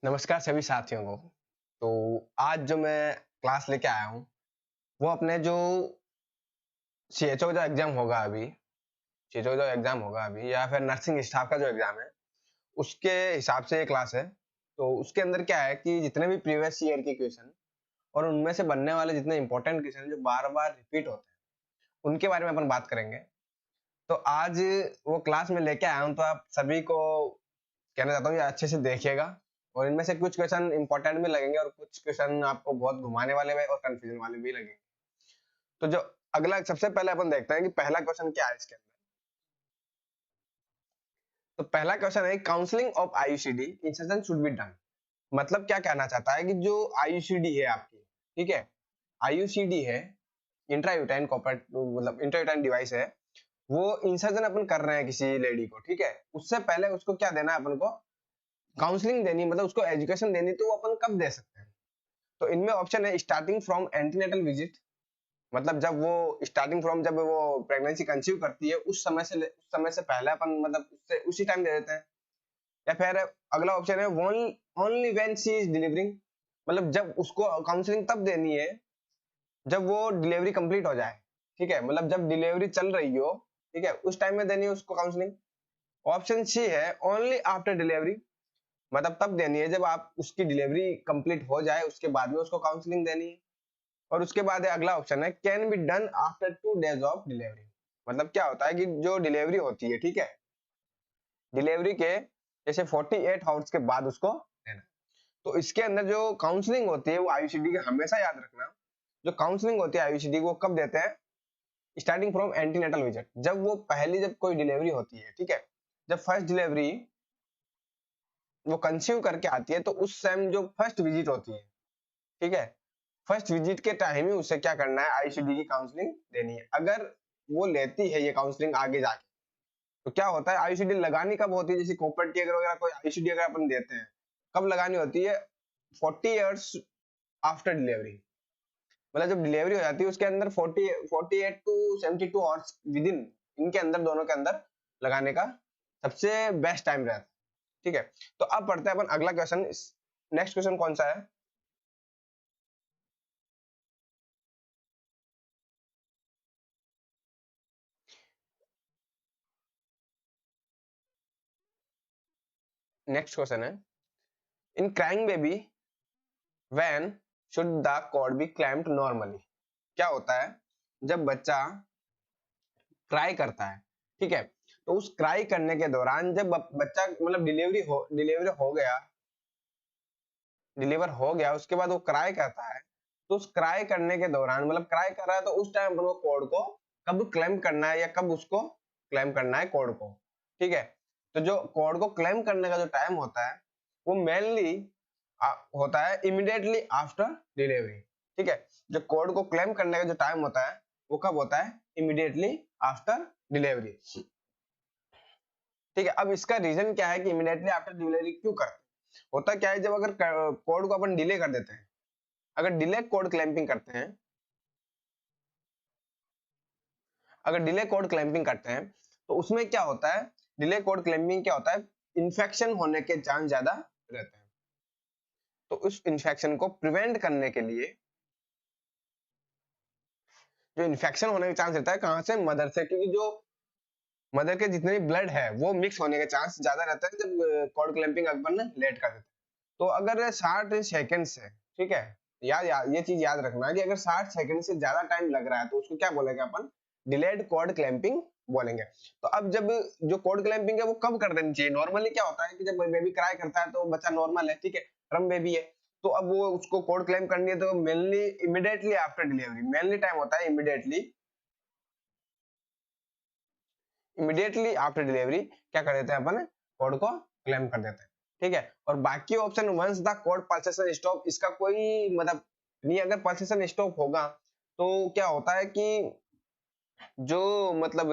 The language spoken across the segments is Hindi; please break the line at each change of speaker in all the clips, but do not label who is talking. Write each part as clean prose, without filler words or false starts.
नमस्कार सभी साथियों को। तो आज जो मैं क्लास लेके आया हूँ, वो अपने जो सीएचओ का एग्जाम होगा अभी, सीएचओ का एग्जाम होगा अभी या फिर नर्सिंग स्टाफ का जो एग्जाम है, उसके हिसाब से ये क्लास है। तो उसके अंदर क्या है कि जितने भी प्रीवियस ईयर के क्वेश्चन और उनमें से बनने वाले जितने इंपॉर्टेंट क्वेश्चन जो बार-बार रिपीट होते हैं, उनके बारे में अपन बात करेंगे। तो आज वो क्लास में लेके आया हूँ, तो आप सभी को कहना चाहता हूँ ये अच्छे से देखिएगा और इनमें से कुछ क्वेश्चन इंपॉर्टेंट भी लगेंगे और कुछ क्वेश्चन आपको बहुत घुमाने वाले भी और कंफ्यूजन वाले भी लगेंगे। तो जो अगला सबसे पहले अपन देखते हैं कि पहला क्वेश्चन क्या है इसके अंदर। तो पहला क्वेश्चन है counselling of IUCD insertion should be done. मतलब क्या कहना चाहता है कि जो आईयूसीडी है आपकी, ठीक है, आईयूसीडी है, इंट्रायूटाइन कॉपर मतलब इंट्रायूटाइन डिवाइस है, वो इंसर्जन अपन कर रहे हैं किसी लेडी को, ठीक है, उससे पहले उसको क्या देना है अपन को, काउंसलिंग देनी, मतलब उसको एजुकेशन देनी। तो वो अपन कब दे सकते हैं? तो इनमें ऑप्शन है स्टार्टिंग फ्रॉम एंटीनेटल विजिट, मतलब जब वो स्टार्टिंग फ्रॉम जब वो प्रेगनेंसी कंसीव करती है उस समय से पहले अपन मतलब उससे उसी टाइम दे देते हैं। या फिर अगला ऑप्शन है only when she is delivering, मतलब जब उसको काउंसलिंग तब देनी है जब वो डिलीवरी कंप्लीट हो जाए, ठीक है, मतलब जब डिलीवरी चल रही हो, ठीक है, उस टाइम में देनी है उसको काउंसलिंग। ऑप्शन सी है ओनली आफ्टर डिलीवरी, मतलब तब देनी है जब आप उसकी डिलीवरी कंप्लीट हो जाए उसके बाद में उसको काउंसलिंग देनी है। और उसके बाद है अगला ऑप्शन है can be done after 2 days of delivery, मतलब क्या होता है कि जो डिलीवरी होती है, ठीक है, डिलीवरी के जैसे 48 आवर्स के बाद उसको देना। तो इसके अंदर जो काउंसलिंग होती है वो आईयूसीडी की हमेशा याद रखना, जो काउंसलिंग होती है आईयूसीडी वो कब देते हैं, स्टार्टिंग फ्रॉम एंटीनेटल विजिट, जब वो पहली जब कोई डिलीवरी होती है, ठीक है, जब फर्स्ट डिलीवरी वो कंसीव करके आती है तो उस टाइम जो फर्स्ट विजिट होती है, ठीक है, फर्स्ट विजिट के टाइम ही उसे क्या करना है, आईसीडी की काउंसलिंग देनी है। अगर वो लेती है ये काउंसलिंग आगे जाके, तो क्या होता है, आईसीडी लगानी कब होती है, जैसे कॉपर्टी अगर वगैरह कोई आईसीडी अगर अपन देते हैं, कब लगानी होती है, 40 years आफ्टर डिलीवरी, मतलब जब डिलीवरी हो जाती है उसके अंदर 48 टू 72 आवर्स विद इन, इनके अंदर दोनों के अंदर लगाने का सबसे बेस्ट टाइम रहता है, ठीक है। तो अब पढ़ते हैं अपन अगला क्वेश्चन। नेक्स्ट क्वेश्चन कौन सा है, नेक्स्ट क्वेश्चन है in crying baby when should the cord be clamped normally. क्या होता है जब बच्चा क्राई करता है, ठीक है, तो उस क्राई करने के दौरान जब बच्चा मतलब डिलीवर हो गया उसके बाद वो क्राई करता है, तो उस क्राई करने के दौरान मतलब क्राई कर रहा है तो उस टाइम अपन को कॉर्ड को कब क्लेम करना है या कब उसको क्लेम करना है कॉर्ड को, ठीक है। तो जो कॉर्ड को क्लेम करने का जो टाइम होता है वो मेनली होता है इमीडिएटली आफ्टर डिलीवरी, ठीक है। जो कॉर्ड को क्लेम करने का जो टाइम होता है वो कब होता है, इमीडिएटली आफ्टर डिलीवरी, ठीक है। अब इसका रीजन क्या है कि इमीडिएटली आफ्टर डिलीवरी क्यों करते हैं? होता क्या है जब अगर कोड को अपन डिले कर देते हैं, अगर डिले कोड क्लैंपिंग करते हैं, अगर डिले कोड क्लैंपिंग करते हैं तो उसमें क्या होता है, डिले कोड क्लैंपिंग क्या होता है, इन्फेक्शन होने के चांस ज्यादा रहते हैं। तो उस इन्फेक्शन को प्रिवेंट करने के लिए, जो इन्फेक्शन होने के चांस रहता है कहां से, मदर से, क्योंकि जो मदर के जितने भी ब्लड है वो मिक्स होने के चांस ज्यादा रहता है जब कॉर्ड क्लैंपिंग अपन लेट कर देते हैं। तो अगर 60 सेकंड से, ठीक है, ये चीज याद रखना कि अगर 60 सेकंड से ज्यादा टाइम लग रहा है तो उसको क्या बोलेंगे अपन, डिलेड कॉर्ड क्लैंपिंग बोलेंगे। तो अब जब जो कॉर्ड क्लैंपिंग है वो कब कर देनी चाहिए, नॉर्मली क्या होता है कि जब बेबी क्राई करता है तो बच्चा नॉर्मल है, ठीक है, रम बेबी है, तो अब वो उसको कॉर्ड क्लेम करनी है तो mainly immediately after delivery, mainly time होता है इमीडिएटली आफ्टर डिलीवरी क्या कर देते हैं अपन, कोड को क्लेम कर देते हैं, ठीक है। और बाकी option once the cord pulsation stop, इसका कोई मतलब नहीं, अगर पल्सेशन स्टॉप होगा तो क्या होता है कि जो मतलब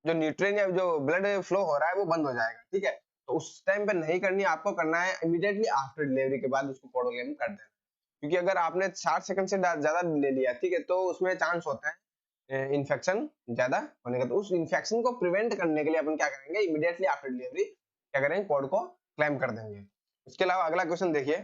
जो न्यूट्रिएंट या जो ब्लड फ्लो हो रहा है वो बंद हो जाएगा, ठीक है। तो उस टाइम पे नहीं करनी है, आपको करना है इमीडिएटली आफ्टर डिलीवरी के बाद उसको कोड क्लेम कर देना, क्योंकि अगर आपने 60 सेकंड से ज्यादा ले लिया, ठीक है, तो उसमें चांस होता है इन्फेक्शन ज्यादा होने का। तो उस इन्फेक्शन को प्रिवेंट करने के लिए अपन क्या करेंगे, इमीडिएटली आफ्टर डिलीवरी क्या करेंगे, कोड को क्लेम कर देंगे। इसके अलावा अगला क्वेश्चन देखिए,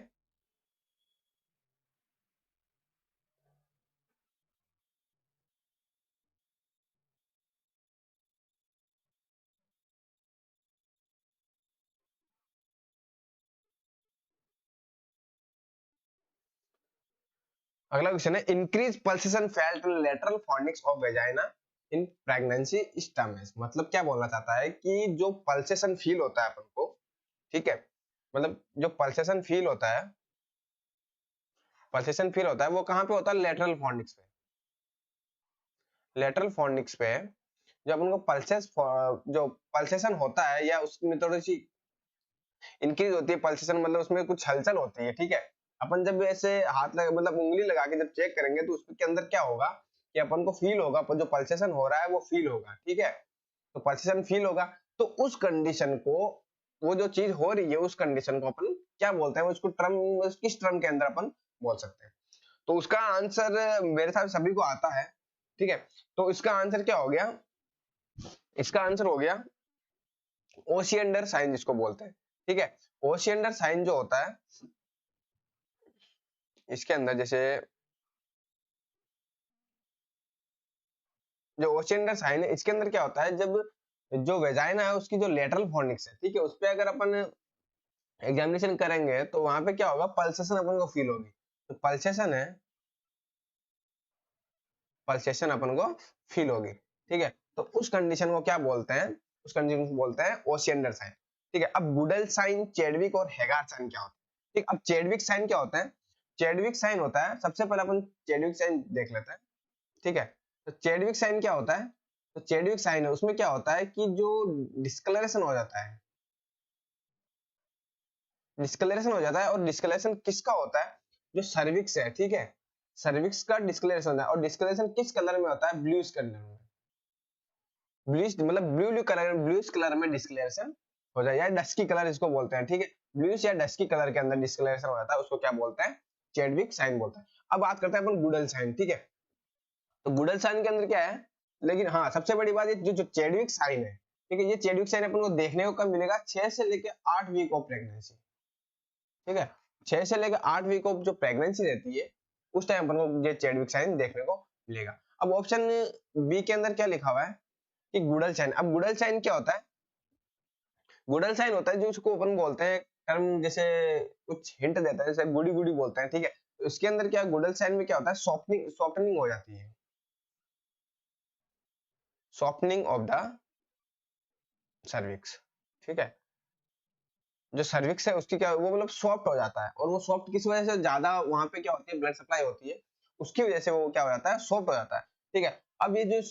अगला क्वेश्चन है increase pulsation felt in lateral fornix of vagina in pregnancy stomach. मतलब क्या बोलना चाहता है कि जो पल्सेशन फील होता है अपन को, ठीक है, मतलब जो पल्सेशन फील होता है वो कहाँ पे होता है, लेटरल फॉर्निक्स पे। लेटरल फॉर्निक्स पे जब उनको जो पल्सेशन होता है या उसमें थोड़ी सी इंक्रीज होती है पल्सेशन, मतलब उसमें कुछ हलचल होती है, ठीक है। अपन जब ऐसे हाथ लगा मतलब उंगली लगा के जब चेक करेंगे तो उसके अंदर क्या होगा कि अपन को फील होगा, जो पल्सेशन हो रहा है वो फील होगा, ठीक है। तो पल्सेशन फील होगा, तो उस कंडीशन को, वो जो चीज हो रही है उस कंडीशन को अपन क्या बोलते हैं, उसको टर्म, किस टर्म के अंदर अपन बोल सकते हैं। तो उसका आंसर मेरे साथ सभी को आता है, ठीक है। तो इसका आंसर क्या हो गया, इसका आंसर हो गया ओशियंडर साइन जिसको बोलते हैं, ठीक है। ओशियंडर साइन जो होता है इसके अंदर, जैसे जो ओशियंडर साइन है इसके अंदर क्या होता है, जब जो वेजाइना है उसकी जो लेटरल फॉर्निक्स है, ठीक है, उस पे अगर अपन एग्जामिनेशन करेंगे तो वहां पे क्या होगा, पल्सेशन अपन को फील होगी। तो पल्सेशन अपन को फील होगी, ठीक है। तो उस कंडीशन को क्या बोलते हैं, उस कंडीशन को बोलते हैं ओशियंडर साइन, ठीक है। अब गुडल साइन, चेडविक और हेगार साइन क्या होता है, ठीक। अब चेडविक साइन क्या होता है, चेडविक साइन होता है, सबसे पहले अपन चेडविक साइन देख लेते हैं, ठीक है। तो चेडविक साइन क्या होता है, तो चेडविक साइन है उसमें क्या होता है कि जो डिस्कलरेशन हो जाता है, डिस्कलरेशन हो जाता है, और डिस्कलरेशन किसका होता है, जो सर्विक्स है, ठीक है, सर्विक्स का डिस्कलरेशन होता है। और डिस्कलरेशन किस कलर में होता है, ब्लूइश कलर में, ब्लूइश मतलब ब्लू कलर, ब्लूइश कलर में डिस्कलरेशन हो जाए, या डस्की कलर इसको बोलते हैं, ठीक है। ब्लूइश या डस्की कलर के अंदर डिस्कलरेशन हो जाता है उसको क्या बोलते हैं, चेडविक साइन बोलते हैं। अब बात करते हैं अपन गुडल साइन, ठीक है। तो गुडल साइन के अंदर क्या है, लेकिन हाँ सबसे बड़ी बात ये जो चेडविक साइन है, ठीक है, ये चेडविक साइन अपन को देखने को कब मिलेगा, 6 से लेकर 8 वीक ऑफ प्रेगनेंसी, ठीक है। 6 से लेकर 8 वीक ऑफ जो प्रेगनेंसी रहती है उस टाइम अपन को ये चेडविक साइन देखने को मिलेगा। अब ऑप्शन बी के अंदर क्या लिखा हुआ है कि गुडल साइन। अब गुडल साइन क्या होता है, गुडल साइन होता है जो उसको अपन बोलते हैं टर्म, जैसे कुछ हिंट देता है, जैसे गुड़ी गुड़ी बोलते हैं, ठीक है। तो इसके अंदर क्या, गुडल साइन में क्या होता है, सॉफ्टनिंग सॉफ्टनिंग हो जाती है, सॉफ्टनिंग ऑफ द सर्विक्स, ठीक है। जो सर्विक्स है उसकी क्या, वो मतलब सॉफ्ट हो जाता है, और वो सॉफ्ट किस वजह से, ज्यादा वहां पे क्या होती है, ब्लड सप्लाई होती है, उसकी वजह से वो क्या हो जाता है, सॉफ्ट हो जाता है, ठीक है। अब ये जो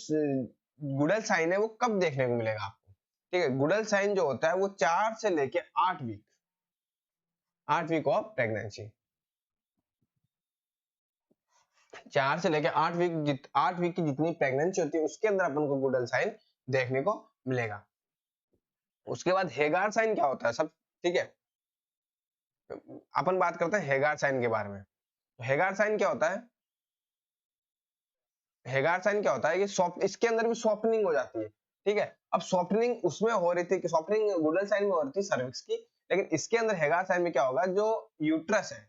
गुडल साइन है वो कब देखने को मिलेगा आपको, ठीक है। गुडल साइन जो होता है वो 4 से लेके 8 वीक, 8 वीक ऑफ प्रेगनेंसी, 4 से लेके 8 वीक, 8 वीक की जितनी प्रेगनेंसी होती है उसके अंदर अपन को गुडल साइन देखने को मिलेगा। उसके बाद हेगार साइन क्या होता है सब, ठीक है। अपन बात करते हैं हेगार साइन के बारे में। हेगार साइन क्या होता है, हेगार साइन क्या होता है कि सॉफ्ट, इसके अंदर भी सॉफ्टनिंग हो जाती है, ठीक है। अब सॉफ्टनिंग उसमें हो रही थी कि सॉफ्टनिंग गुडल साइन में हो रही थी सर्विक्स की, लेकिन इसके अंदर हेगार साइन में क्या होगा, जो यूट्रस है,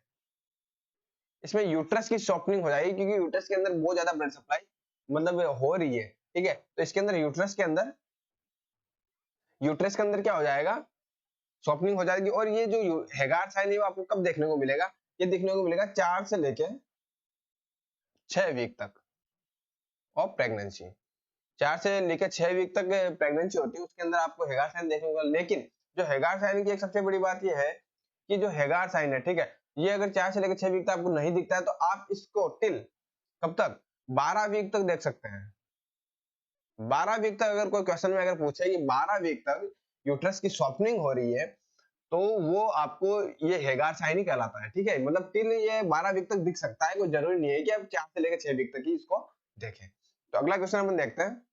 इसमें यूट्रस की सॉफ्टनिंग हो जाएगी, क्योंकि यूट्रस के अंदर बहुत ज्यादा ब्लड सप्लाई मतलब हो रही है, ठीक है। तो इसके अंदर यूट्रस के अंदर क्या हो जाएगा, सॉफ्टनिंग हो जाएगी। और ये जो हेगार साइन है वो आपको कब देखने को मिलेगा, ये देखने को मिलेगा 4 से लेके 6 वीक तक ऑफ प्रेगनेंसी, 4 से लेकर 6 वीक तक प्रेगनेंसी होती है, उसके अंदर आपको हेगार साइन देखने को मिलेगा। लेकिन जो हेगार साइन की एक सबसे बड़ी बात यह है कि जो हेगार साइन है, ठीक है, ये अगर 4 से लेकर 6 वीक तक आपको नहीं दिखता है तो आप इसको टिल कब तक, 12 वीक तक देख सकते हैं। 12 वीक तक अगर कोई क्वेश्चन में अगर पूछे कि 12 वीक तक यूट्रस की सॉफ्टनिंग हो रही है, तो वो आपको ये हेगार साइन ही कहलाता है, ठीक है। मतलब टिल ये 12 वीक तक दिख सकता है, कोई जरूरी नहीं है कि आप 4 से लेकर 6 वीक तक ही इसको देखें। तो अगला क्वेश्चन अपन देखते हैं,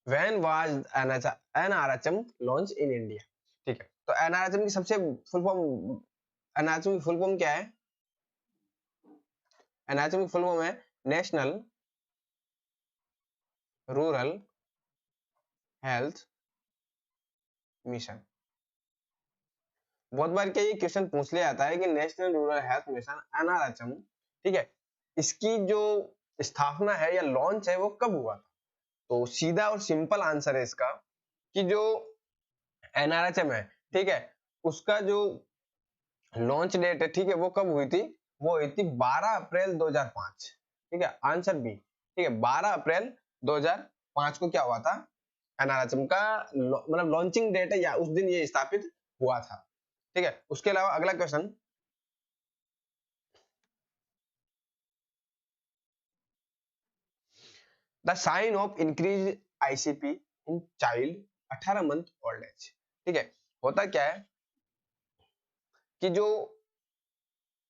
when was NRHM launch in India, ठीक है। तो एनआरएचएम की सबसे फुल फॉर्म, एनआरएचएम की फुल फॉर्म क्या है, एनआरएचएम की फुल फॉर्म है नेशनल रूरल हेल्थ मिशन। बहुत बार क्या ये क्वेश्चन पूछ लिया जाता है कि national rural health mission NRHM, ठीक है, इसकी जो स्थापना है या लॉन्च है वो कब हुआ था? तो सीधा और सिंपल आंसर है इसका कि जो एनआरएचएम है, ठीक है, उसका जो लॉन्च डेट है, ठीक है, वो कब हुई थी? वो हुई थी 12 अप्रैल 2005। ठीक है, आंसर बी। ठीक है, 12 अप्रैल 2005 को क्या हुआ था? एनआरएचएम का मतलब लॉन्चिंग डेट है या उस दिन ये स्थापित हुआ था। ठीक है, उसके अलावा अगला question, the sign of increase ICP in child 18 month old age. ठीक है, होता क्या है कि जो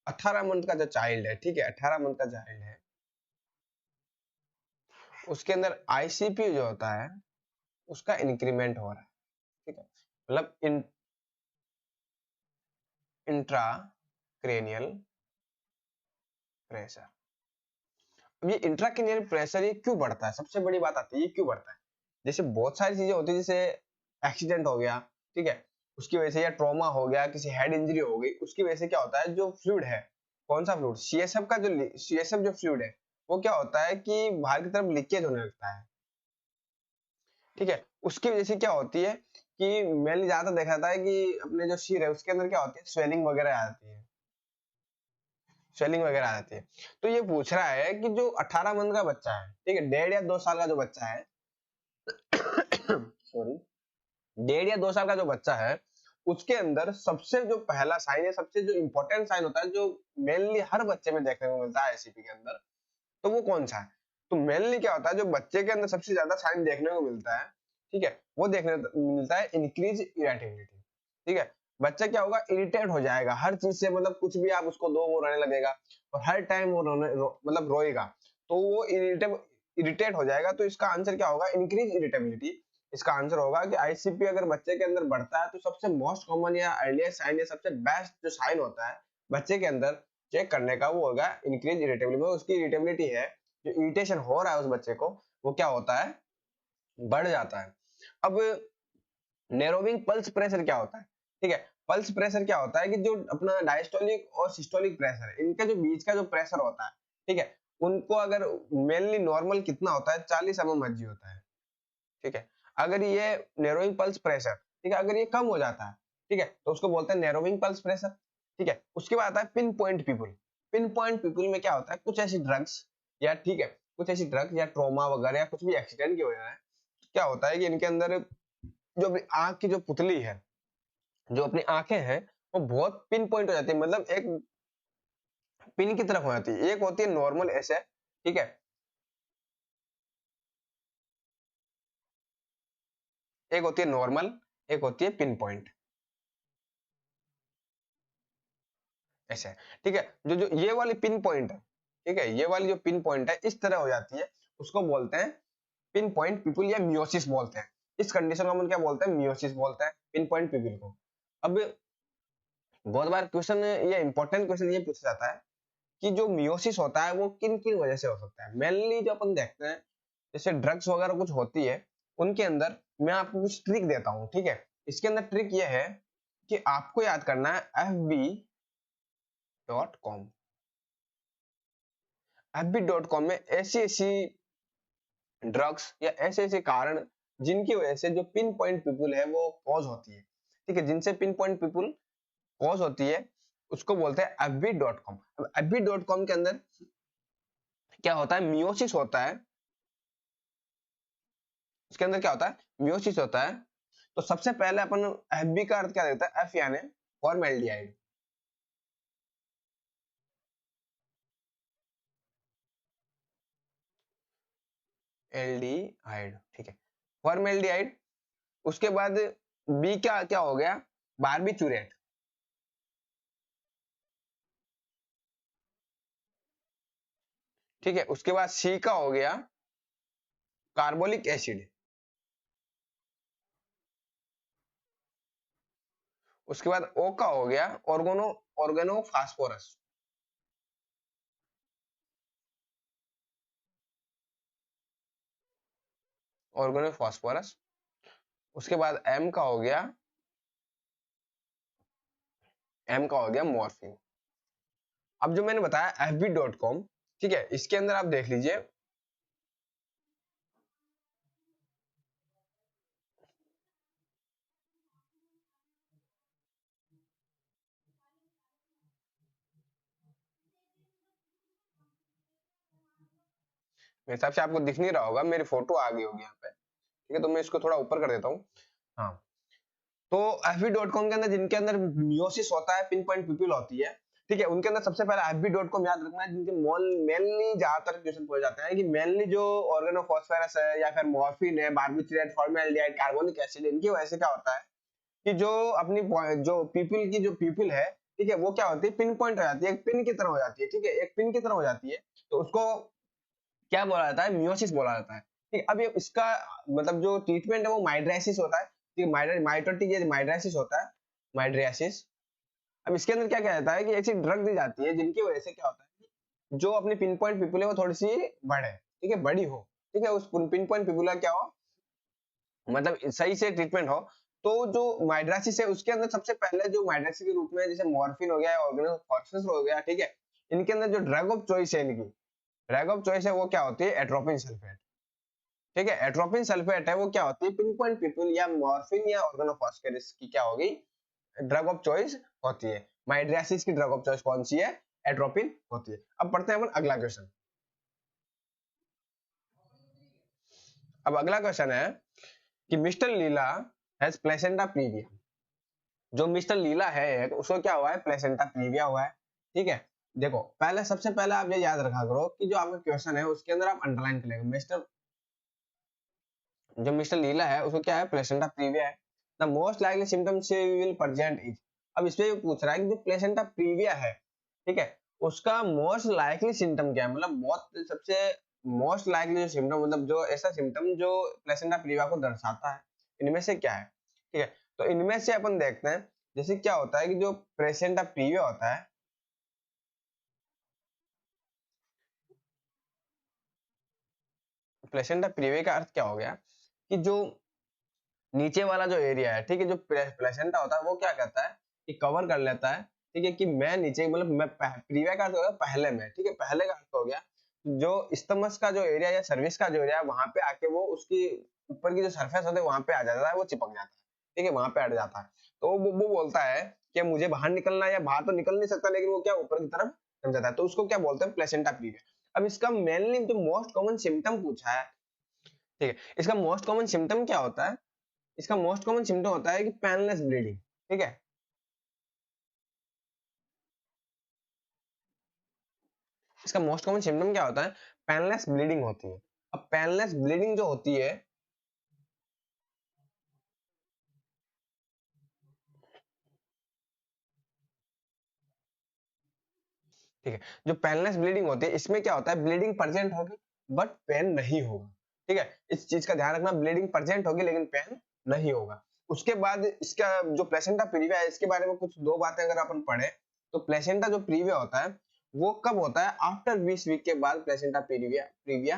18 मंथ का जो चाइल्ड है, ठीक है, 18 मंथ का चाइल्ड है, उसके अंदर आईसीपी जो होता है उसका इंक्रीमेंट हो रहा है। ठीक है, मतलब इंट्रा क्रेनियल प्रेशर। अब ये इंट्राक्रेनियल प्रेशर ये क्यों बढ़ता है? सबसे बड़ी बात आती है ये क्यों बढ़ता है। जैसे बहुत सारी चीजें होती है, जैसे एक्सीडेंट हो गया, ठीक है, उसकी वजह से, या ट्रॉमा हो गया, किसी हेड इंजरी हो गई, उसकी वजह से क्या होता है, जो फ्लूइड है, कौन सा फ्लूइड, सीएसएफ का, जो सीएसएफ जो फ्लूइड है वो क्या होता है कि बाहर की तरफ लीकेज होने लगता है। ठीक है, उसकी वजह से क्या होती है कि मैंने ज्यादा देखा था कि अपने जो सिर है उसके अंदर क्या होती है, स्वेलिंग वगैरह आ जाती है, स्वेलिंग वगैरह आ जाती है। तो ये पूछ रहा है कि जो 18 मंथ का बच्चा है, ठीक है, 1.5 या 2 साल का जो बच्चा है, सॉरी, 1.5 या 2 साल का जो बच्चा है, उसके अंदर सबसे जो पहला साइन है, सबसे जो इंपॉर्टेंट साइन होता है, जो मेनली हर बच्चे में देखने को मिलता है आईसीपी के अंदर, तो वो कौन सा है? तो मेनली क्या होता है, जो बच्चे के अंदर सबसे ज्यादा साइन देखने को मिलता है, ठीक है, वो देखने मिलता है इंक्रीज इरिटेबिलिटी। ठीक है, बच्चा क्या होगा, इरिटेट हो जाएगा हर चीज से, मतलब कुछ भी आप उसको दो वो रोने लगेगा, और हर टाइम वो मतलब रोएगा, तो वो इरिटेट हो जाएगा। तो इसका आंसर क्या होगा, इंक्रीज इरिटेबिलिटी। इसका आंसर होगा कि आईसीपी अगर बच्चे के अंदर बढ़ता है तो सबसे मोस्ट कॉमन या अर्लीस्ट साइन या सबसे बेस्ट जो साइन होता है बच्चे के अंदर चेक करने का, वो होगा इंक्रीज इरिटेबिलिटी। उसकी इरिटेबिलिटी है, जो इरिटेशन हो रहा है उस बच्चे को, वो क्या होता है, बढ़ जाता है। अब नैरोविंग पल्स प्रेशर क्या होता है? ठीक है, पल्स प्रेशर क्या होता है कि जो अपना डायस्टोलिक और सिस्टोलिक प्रेशर है, इनका जो बीच का जो प्रेशर होता है, ठीक है, उनको अगर मेनली नॉर्मल कितना होता है, 40 mm होता है। ठीक है, अगर ये नैरोइंग पल्स प्रेशर, ठीक है, अगर ये कम हो जाता है, ठीक है, तो उसको बोलते हैं नैरोइंग पल्स प्रेशर। ठीक है, उसके बाद आता है pin point people. Pin point people में क्या होता है, कुछ ऐसी ड्रग्स या, ठीक है, कुछ ऐसी ड्रग्स या ट्रोमा वगैरह या कुछ भी एक्सीडेंट की वजह है, क्या होता है कि इनके अंदर जो अपनी आंख की जो पुतली है, जो अपनी आंखें हैं, वो बहुत पिन पॉइंट हो जाती है, मतलब एक पिन की तरफ हो जाती है। एक होती है नॉर्मल ऐसे, ठीक है, एक होती है नॉर्मल, एक होती है पिन पॉइंट ऐसे। ठीक है, जो जो ये वाली पिन पॉइंट है, ठीक है, ये वाली जो पिन पॉइंट है इस तरह हो जाती है, उसको बोलते हैं पिन पॉइंट पीपल या मियोसिस बोलते हैं। इस कंडीशन को हम क्या बोलते हैं, मियोसिस बोलते हैं पिन पॉइंट पीपल को। अब बहुत बार क्वेश्चन, ये इंपॉर्टेंट क्वेश्चन ये पूछा जाता है कि जो मियोसिस होता है वो किन किन वजह से हो सकता है। मेनली जो अपन देखते हैं, जैसे ड्रग्स वगैरह कुछ होती है, उनके अंदर मैं आपको कुछ ट्रिक देता हूँ। ठीक है, इसके अंदर ट्रिक ये है कि आपको याद करना है fb.com। fb.com में ऐसी ऐसी ड्रग्स या ऐसे ऐसे कारण जिनकी वजह से जो पिन पॉइंट पीपल है वो कॉज होती है, ठीक है, जिनसे पिन पॉइंट पीपल कॉज होती है, उसको बोलते हैं fb.com। अब fb.com के अंदर क्या होता है, मियोसिस होता है, इसके अंदर क्या होता है, मियोसिस होता है। तो सबसे पहले अपन एफबी का अर्थ क्या देता है, एफ यानी फॉर्मेल्डिहाइड, एल्डिहाइड, ठीक है, फॉर्मेल्डिहाइड। उसके बाद बी क्या क्या हो गया, बारबीचूरेट, ठीक है, उसके बाद सी का हो गया कार्बोलिक एसिड, उसके बाद ओ का हो गया ऑर्गेनो ऑर्गेनो फास्फोरस, ऑर्गेनोफॉस्फोरस, उसके बाद एम का हो गया मॉर्फिन। अब जो मैंने बताया fb.com, ठीक है, इसके अंदर आप देख लीजिए, मेरे हिसाब से आपको दिख नहीं रहा होगा, मेरी फोटो आ गई होगी यहाँ पे, ठीक है, तो मैं इसको थोड़ा ऊपर कर देता हूँ। हाँ, तो fb.com के अंदर जिनके अंदर मियोसिस होता है, पिन पॉइंट पिपिल होती है, ठीक है, उनके अंदर सबसे पहले fb.com याद रखना है, जिनके मेनली ज्यादातर क्वेश्चन पूछे जाते हैं कि मेनली जो ऑर्गेनोफॉस्फेरस है या फिर मॉर्फिन है, बार्बिट्रेट, फॉर्मेल्डिहाइड, कार्बोनिक एसिड, इनकी वजह से क्या होता है कि जो अपनी जो पीपल है, ठीक है, वो क्या होती है, पिन पॉइंट हो जाती है, एक पिन की तरह हो जाती है, ठीक है, एक पिन की तरह हो जाती है, तो उसको क्या बोला जाता है, मियोसिस बोला जाता है। ठीक, अब ये इसका मतलब जो ट्रीटमेंट है वो माइड्राइसिस होता है, ठीक, माइटोटिक माइड्राइसिस होता है, माइड्राइसिस। अब इसके अंदर क्या किया जाता है कि ऐसी ड्रग दी जाती है जिनकी वजह से क्या होता है कि जो अपनी पिन पॉइंट पीपल है वो थोड़ी सी बढ़े, ठीक है, बड़ी हो, ठीक है, उस पिन पॉइंट पीपल का क्या हो, मतलब सही से ट्रीटमेंट हो। तो जो माइड्रासिस है उसके अंदर सबसे पहले जो माइड्रासिस के रूप में जैसे मॉर्फिन हो गया, ऑर्गेनोफॉस्फेरस हो गया, ठीक है, इनके अंदर जो ड्रग ऑफ चॉइस है, इनकी ड्रग ऑफ चॉइस है वो क्या होती है, एट्रोपिन सल्फेट, ठीक है, एट्रोपिन सल्फेट है वो क्या होती है, पिन पॉइंट पीपल या मॉर्फिन या ऑर्गेनोफॉस्फेरस की क्या होगी, ड्रग ऑफ चॉइस होती है। माइड्रासिस की ड्रग ऑफ चॉइस कौन सी है, एट्रोपिन होती है। अब पढ़ते हैं अपन अगला क्वेश्चन। अब अगला क्वेश्चन है कि mister Leela has placenta previa. जो मिस्टर लीला है तो उसको क्या हुआ है, प्लेसेंटा प्रीविया हुआ है, ठीक है। देखो पहले सबसे पहले आप ये याद रखा करो कि जो आपका क्वेश्चन है उसके अंदर आप अंडरलाइन कर लेंगे, जो मिस्टर लीला है उसको क्या है, प्लेसेंटा प्रीविया है। The most likely symptoms will present is, अब इसमें ये पूछ रहा है कि जो प्लेसेंटा प्रीविया है, ठीक है, उसका मोस्ट लाइकली सिम्टम क्या है, मतलब बहुत सबसे मोस्ट लाइकली जो सिम्टम, मतलब जो ऐसा सिम्टम जो प्लेसेंटा प्रीविया को दर्शाता है, इनमें से क्या है, ठीक है। तो इनमें से अपन देखते हैं, जैसे क्या होता है कि जो प्लेसेंटा प्रीविया होता है, प्लेसेंटा प्रीविया का अर्थ क्या हो गया कि जो नीचे वाला जो एरिया है, ठीक है, जो प्लेसेंटा होता है वो क्या करता है कि कवर कर लेता है, ठीक है, कि मैं नीचे मतलब मैं प्रीविया का अर्थ हो गया पहले में, ठीक है, पहले का अर्थ हो गया जो स्तमस का जो एरिया या सर्विस का जो एरिया है वहां पे आके वो उसकी ऊपर की जो सरफेस होता है वहां पे आ जाता है, वो चिपक जाता है, ठीक है, वहां पे अट जाता है। तो वो बोलता है कि मुझे बाहर निकलना है, या बाहर तो निकल नहीं सकता लेकिन वो क्या ऊपर की तरफ चल जाता है, तो उसको क्या बोलते हैं, प्लेसेंटा प्रीविया। अब इसका मेनली जो मोस्ट कॉमन सिम्टम पूछा है, ठीक है, इसका मोस्ट कॉमन सिम्टम क्या होता है, इसका मोस्ट कॉमन सिम्टम होता है कि पेनलेस ब्लीडिंग, ठीक है, इसका मोस्ट कॉमन सिम्टम क्या होता है, पेनलेस ब्लीडिंग होती है। अब पेनलेस ब्लीडिंग जो होती है, ठीक है, जो पेनलेस ब्लीडिंग होती है इसमें क्या होता है, ब्लीडिंग प्रेजेंट होगी बट पेन नहीं होगा, ठीक है, इस चीज का ध्यान रखना, ब्लीडिंग प्रेजेंट होगी लेकिन पेन नहीं होगा। उसके बाद इसका जो प्लेसेंटा प्रीविया है इसके बारे में कुछ दो बातें अगर अपन पढ़े, तो प्लेसेंटा जो प्रीविया होता है वो कब होता है, आफ्टर 20 वीक के बाद प्लेसेंटा प्रीविया प्रीविया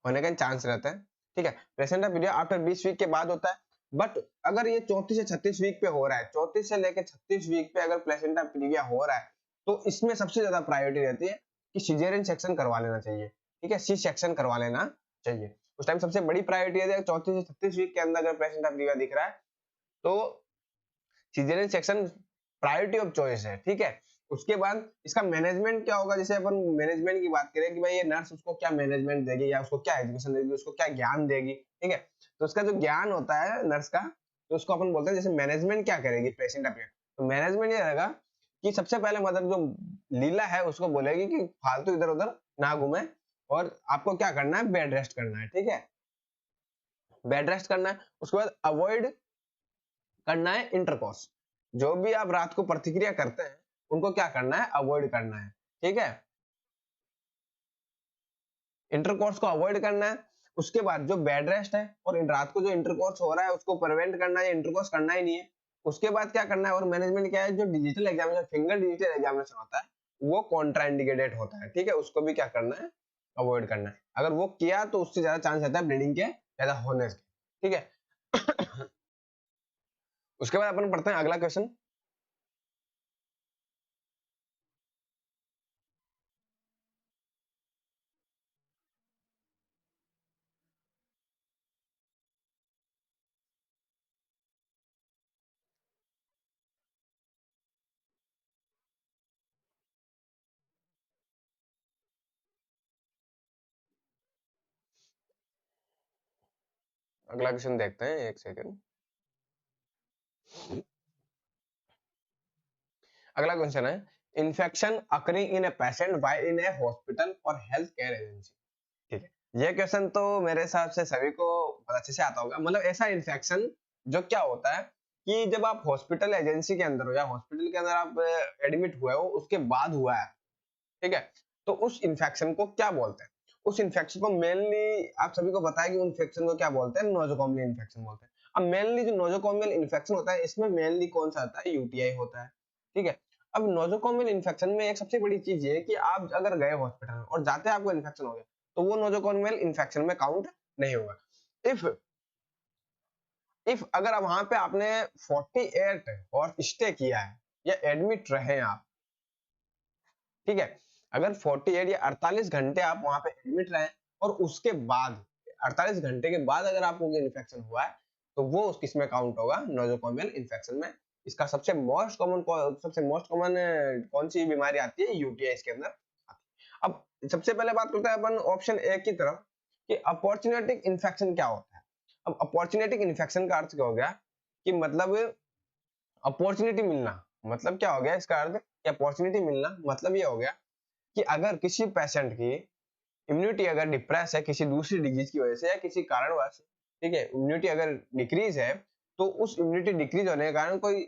होने का चांस रहता है, ठीक है, प्लेसेंटा प्रीविया आफ्टर 20 वीक के बाद होता है। बट अगर ये 34 से 36 वीक पे हो रहा है, 34 से लेकर 36 वीक पे अगर प्लेसेंटा प्रीविया हो रहा है, तो इसमें सबसे ज्यादा प्रायोरिटी रहती है कि सिजेरियन सेक्शन करवा लेना चाहिए, ठीक है, सी सेक्शन करवा लेना चाहिए। उस टाइम सबसे बड़ी प्रायोरिटी है, 34 से 36 वीक के अंदर अगर प्लेसेंटा प्रीविया दिख रहा है तो caesarean section priority of choice है, ठीक है। उसके बाद इसका मैनेजमेंट क्या होगा, जैसे अपन मैनेजमेंट की बात करें कि भाई ये नर्स उसको क्या मैनेजमेंट देगी या उसको क्या एजुकेशन देगी, उसको क्या ज्ञान देगी, ठीक है, तो उसका जो ज्ञान होता है नर्स का, तो उसको अपन बोलते हैं जैसे मैनेजमेंट क्या करेगी पेशेंट अपने, तो मैनेजमेंट ये रहेगा कि सबसे पहले मतलब जो लीला है उसको बोलेगी कि फालतू इधर उधर ना घूमे और आपको क्या करना है, बेड रेस्ट करना है, ठीक है, बेड रेस्ट करना है। उसके बाद अवॉइड करना है इंटरकोर्स, जो भी आप रात को प्रतिक्रिया करते हैं उनको क्या करना है, अवॉइड करना है, ठीक है, इंटरकोर्स को अवॉइड करना है। उसके बाद जो बेड रेस्ट है और रात को जो इंटरकोर्स हो रहा है उसको प्रिवेंट करना है, इंटरकोर्स करना ही नहीं है। उसके बाद क्या करना है, और मैनेजमेंट क्या है, जो digital examination finger digital examination होता है वो कॉन्ट्राइंडिकेटेड होता है, ठीक है, उसको भी क्या करना है, अवॉइड करना है। अगर वो किया तो उससे ज्यादा चांस रहता है ब्लीडिंग के ज्यादा होने के, ठीक है। उसके बाद अपन पढ़ते हैं अगला क्वेश्चन। अगला क्वेश्चन देखते हैं, एक सेकंड। अगला क्वेश्चन है, infection occurring in a patient while in A hospital और हेल्थ केयर एजेंसी। ठीक है, ये क्वेश्चन तो मेरे हिसाब से सभी को बहुत अच्छे से आता होगा। मतलब ऐसा इन्फेक्शन जो क्या होता है कि जब आप हॉस्पिटल एजेंसी के अंदर हो या हॉस्पिटल के अंदर आप एडमिट हुए हो उसके बाद हुआ है, ठीक है। तो उस इन्फेक्शन को क्या बोलते हैं? उस इन्फेक्शन को मेनली आप सभी को पता है कि इन्फेक्शन को क्या बोलते हैं, नोजोकोमियल इन्फेक्शन बोलते हैं। अब मेनली जो नोजोकोमियल इन्फेक्शन होता है इसमें मेनली कौन सा आता है, यूटीआई होता है, ठीक है। अब नोजोकोमियल इन्फेक्शन में एक सबसे बड़ी चीज ये है कि आप अगर गए हॉस्पिटल और जाते आपको इन्फेक्शन हो गया तो वो नोजोकोमियल इन्फेक्शन में काउंट नहीं होगा। इफ इफ अगर वहां पे आपने 48 और स्टे किया है या एडमिट रहे आप, ठीक है। अगर 48 या 48 घंटे आप वहां पे एडमिट रहे और उसके बाद 48 घंटे के बाद अगर आपको इन्फेक्शन हुआ है तो वो किसमें काउंट होगा, नोजोकोमियल इन्फेक्शन में। इसका सबसे मोस्ट कॉमन कौन सी बीमारी आती है, यूटीआई इसके अंदर आती है। अब सबसे पहले बात करते हैं अपन ऑप्शन ए की तरफ कि अपॉर्चुनिटिक इन्फेक्शन क्या होता है। अब अपॉर्चुनिटिक इन्फेक्शन का अर्थ क्या हो गया कि मतलब अपॉर्चुनिटी मिलना, मतलब क्या हो गया इसका अर्थ कि अपॉर्चुनिटी मिलना मतलब ये हो गया कि अगर किसी पेशेंट की इम्यूनिटी अगर डिप्रेस है किसी दूसरी डिजीज की वजह से या किसी कारणवश, ठीक है, इम्यूनिटी अगर डिक्रीज है तो उस इम्यूनिटी डिक्रीज होने के कारण कोई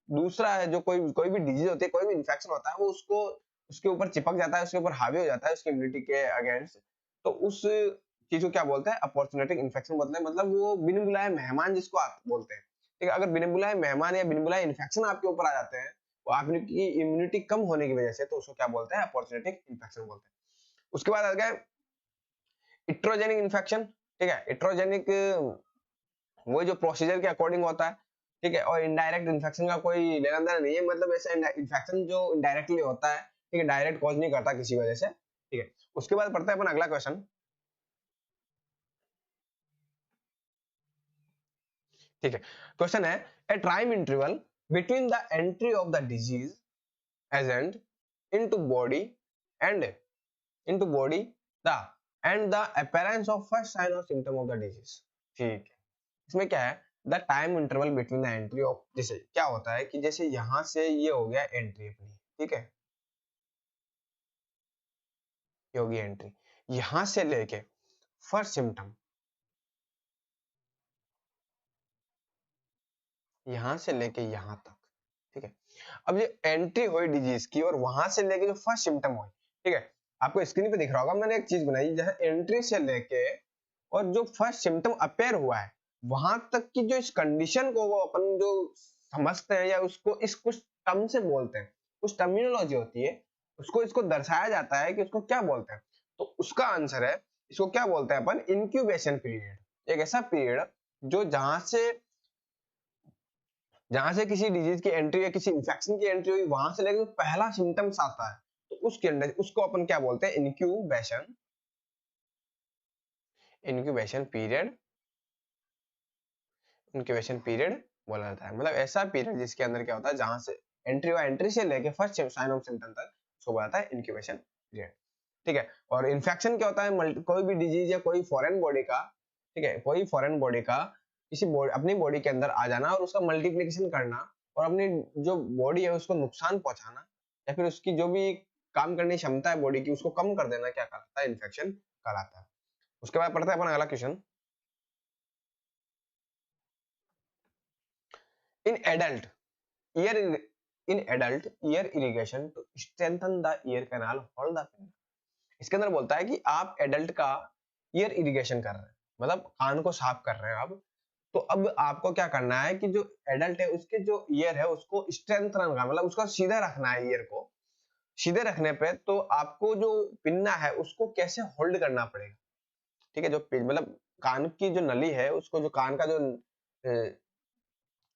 दूसरा है जो कोई कोई भी डिजीज होती है, कोई भी इन्फेक्शन होता है, वो उसको उसके ऊपर चिपक जाता है, उसके ऊपर हावी हो जाता है उसकी इम्यूनिटी के अगेंस्ट। तो उस चीज को क्या बोलते हैं, अपॉर्चुनिटिक इन्फेक्शन बोलते हैं। मतलब वो बिन बुलाए मेहमान जिसको आप बोलते हैं, ठीक है। अगर बिन बुलाए मेहमान या बिन बुलाए इन्फेक्शन आपके ऊपर आ जाते हैं वो आपकी इम्यूनिटी कम होने की वजह से, तो उसको क्या बोलते हैं, अपॉर्चुनिटिक इन्फेक्शन बोलते हैं। उसके बाद आ गया इट्रोजेनिक इन्फेक्शन, ठीक है। इट्रोजेनिक वो जो प्रोसीजर के अकॉर्डिंग होता है, ठीक है। और इनडायरेक्ट इन्फेक्शन का कोई लेना देना नहीं है, मतलब ऐसा इन्फेक्शन जो इनडायरेक्टली होता है, ठीक है, डायरेक्ट कॉज नहीं करता किसी वजह से, ठीक है। उसके बाद पढ़ते हैं अपन अगला क्वेश्चन, ठीक है। क्वेश्चन है, a time interval between the entry of the disease agent into body and into body the and the appearance of first sign और सिम्टम ऑफ द डिजीज, ठीक है। इसमें क्या है, the time interval between the entry of, जैसे क्या होता है कि जैसे यहां से ये हो गया एंट्री अपनी, ठीक है, ये होगी एंट्री, यहां से लेके फर्स्ट सिम्टम, यहां से लेके यहां तक, ठीक है। अब ये एंट्री हुई डिजीज की और वहां से लेके जो फर्स्ट सिम्टम हुई, ठीक है, आपको स्क्रीन पे दिख रहा होगा मैंने एक चीज बनाई जहां एंट्री से लेके और जो फर्स्ट सिम्टम अपेयर हुआ है वहां तक की जो इस कंडीशन को वो अपन जो समझते हैं या उसको इस कुछ टर्म से बोलते हैं, कुछ टर्मिनोलॉजी होती है, उसको इसको दर्शाया जाता है कि उसको क्या बोलते हैं। तो उसका आंसर है, इसको क्या बोलते हैं अपन, इंक्यूबेशन पीरियड। एक ऐसा पीरियड जो जहां से किसी डिजीज की एंट्री या किसी इंफेक्शन की एंट्री हुई वहां से लेकर पहला सिम्टम्स आता है तो उसके अंदर उसको अपन क्या बोलते हैं, इंक्यूबेशन पीरियड, इंक्यूबेशन पीरियड बोला जाता है। मतलब ऐसा पीरियड जिसके अंदर क्या होता है, जहां से एंट्री से लेके फर्स्ट साइन ऑफ सिम्टम तक उसको बोला जाता है इंक्यूबेशन पीरियड, ठीक है। और इन्फेक्शन क्या होता है, कोई भी डिजीज या कोई फॉरेन बॉडी का, ठीक है, कोई फॉरेन बॉडी का किसी अपनी बॉडी के अंदर आ जाना और उसका मल्टीप्लिकेशन करना और अपनी जो बॉडी है उसको नुकसान पहुंचाना या फिर उसकी जो भी काम करने की क्षमता है बॉडी की उसको कम कर देना, क्या कहलाता है, इन्फेक्शन कहलाता है। उसके बाद पढ़ते हैं अपन अगला question, in adult ear in adult ear irrigation to strengthen the ear canal hold the pen. इसके अंदर बोलता है कि आप एडल्ट का ईयर इरिगेशन कर रहे हैं, मतलब कान को साफ कर रहे हैं आप। तो अब आपको क्या करना है कि जो एडल्ट है उसके जो ईयर है उसको स्ट्रेंथन करना, मतलब उसको सीधा रखना है ईयर को, सीधे रखने पे तो आपको जो पिन्ना है उसको कैसे होल्ड करना पड़ेगा, ठीक है। जो मतलब कान की जो नली है उसको, जो कान का जो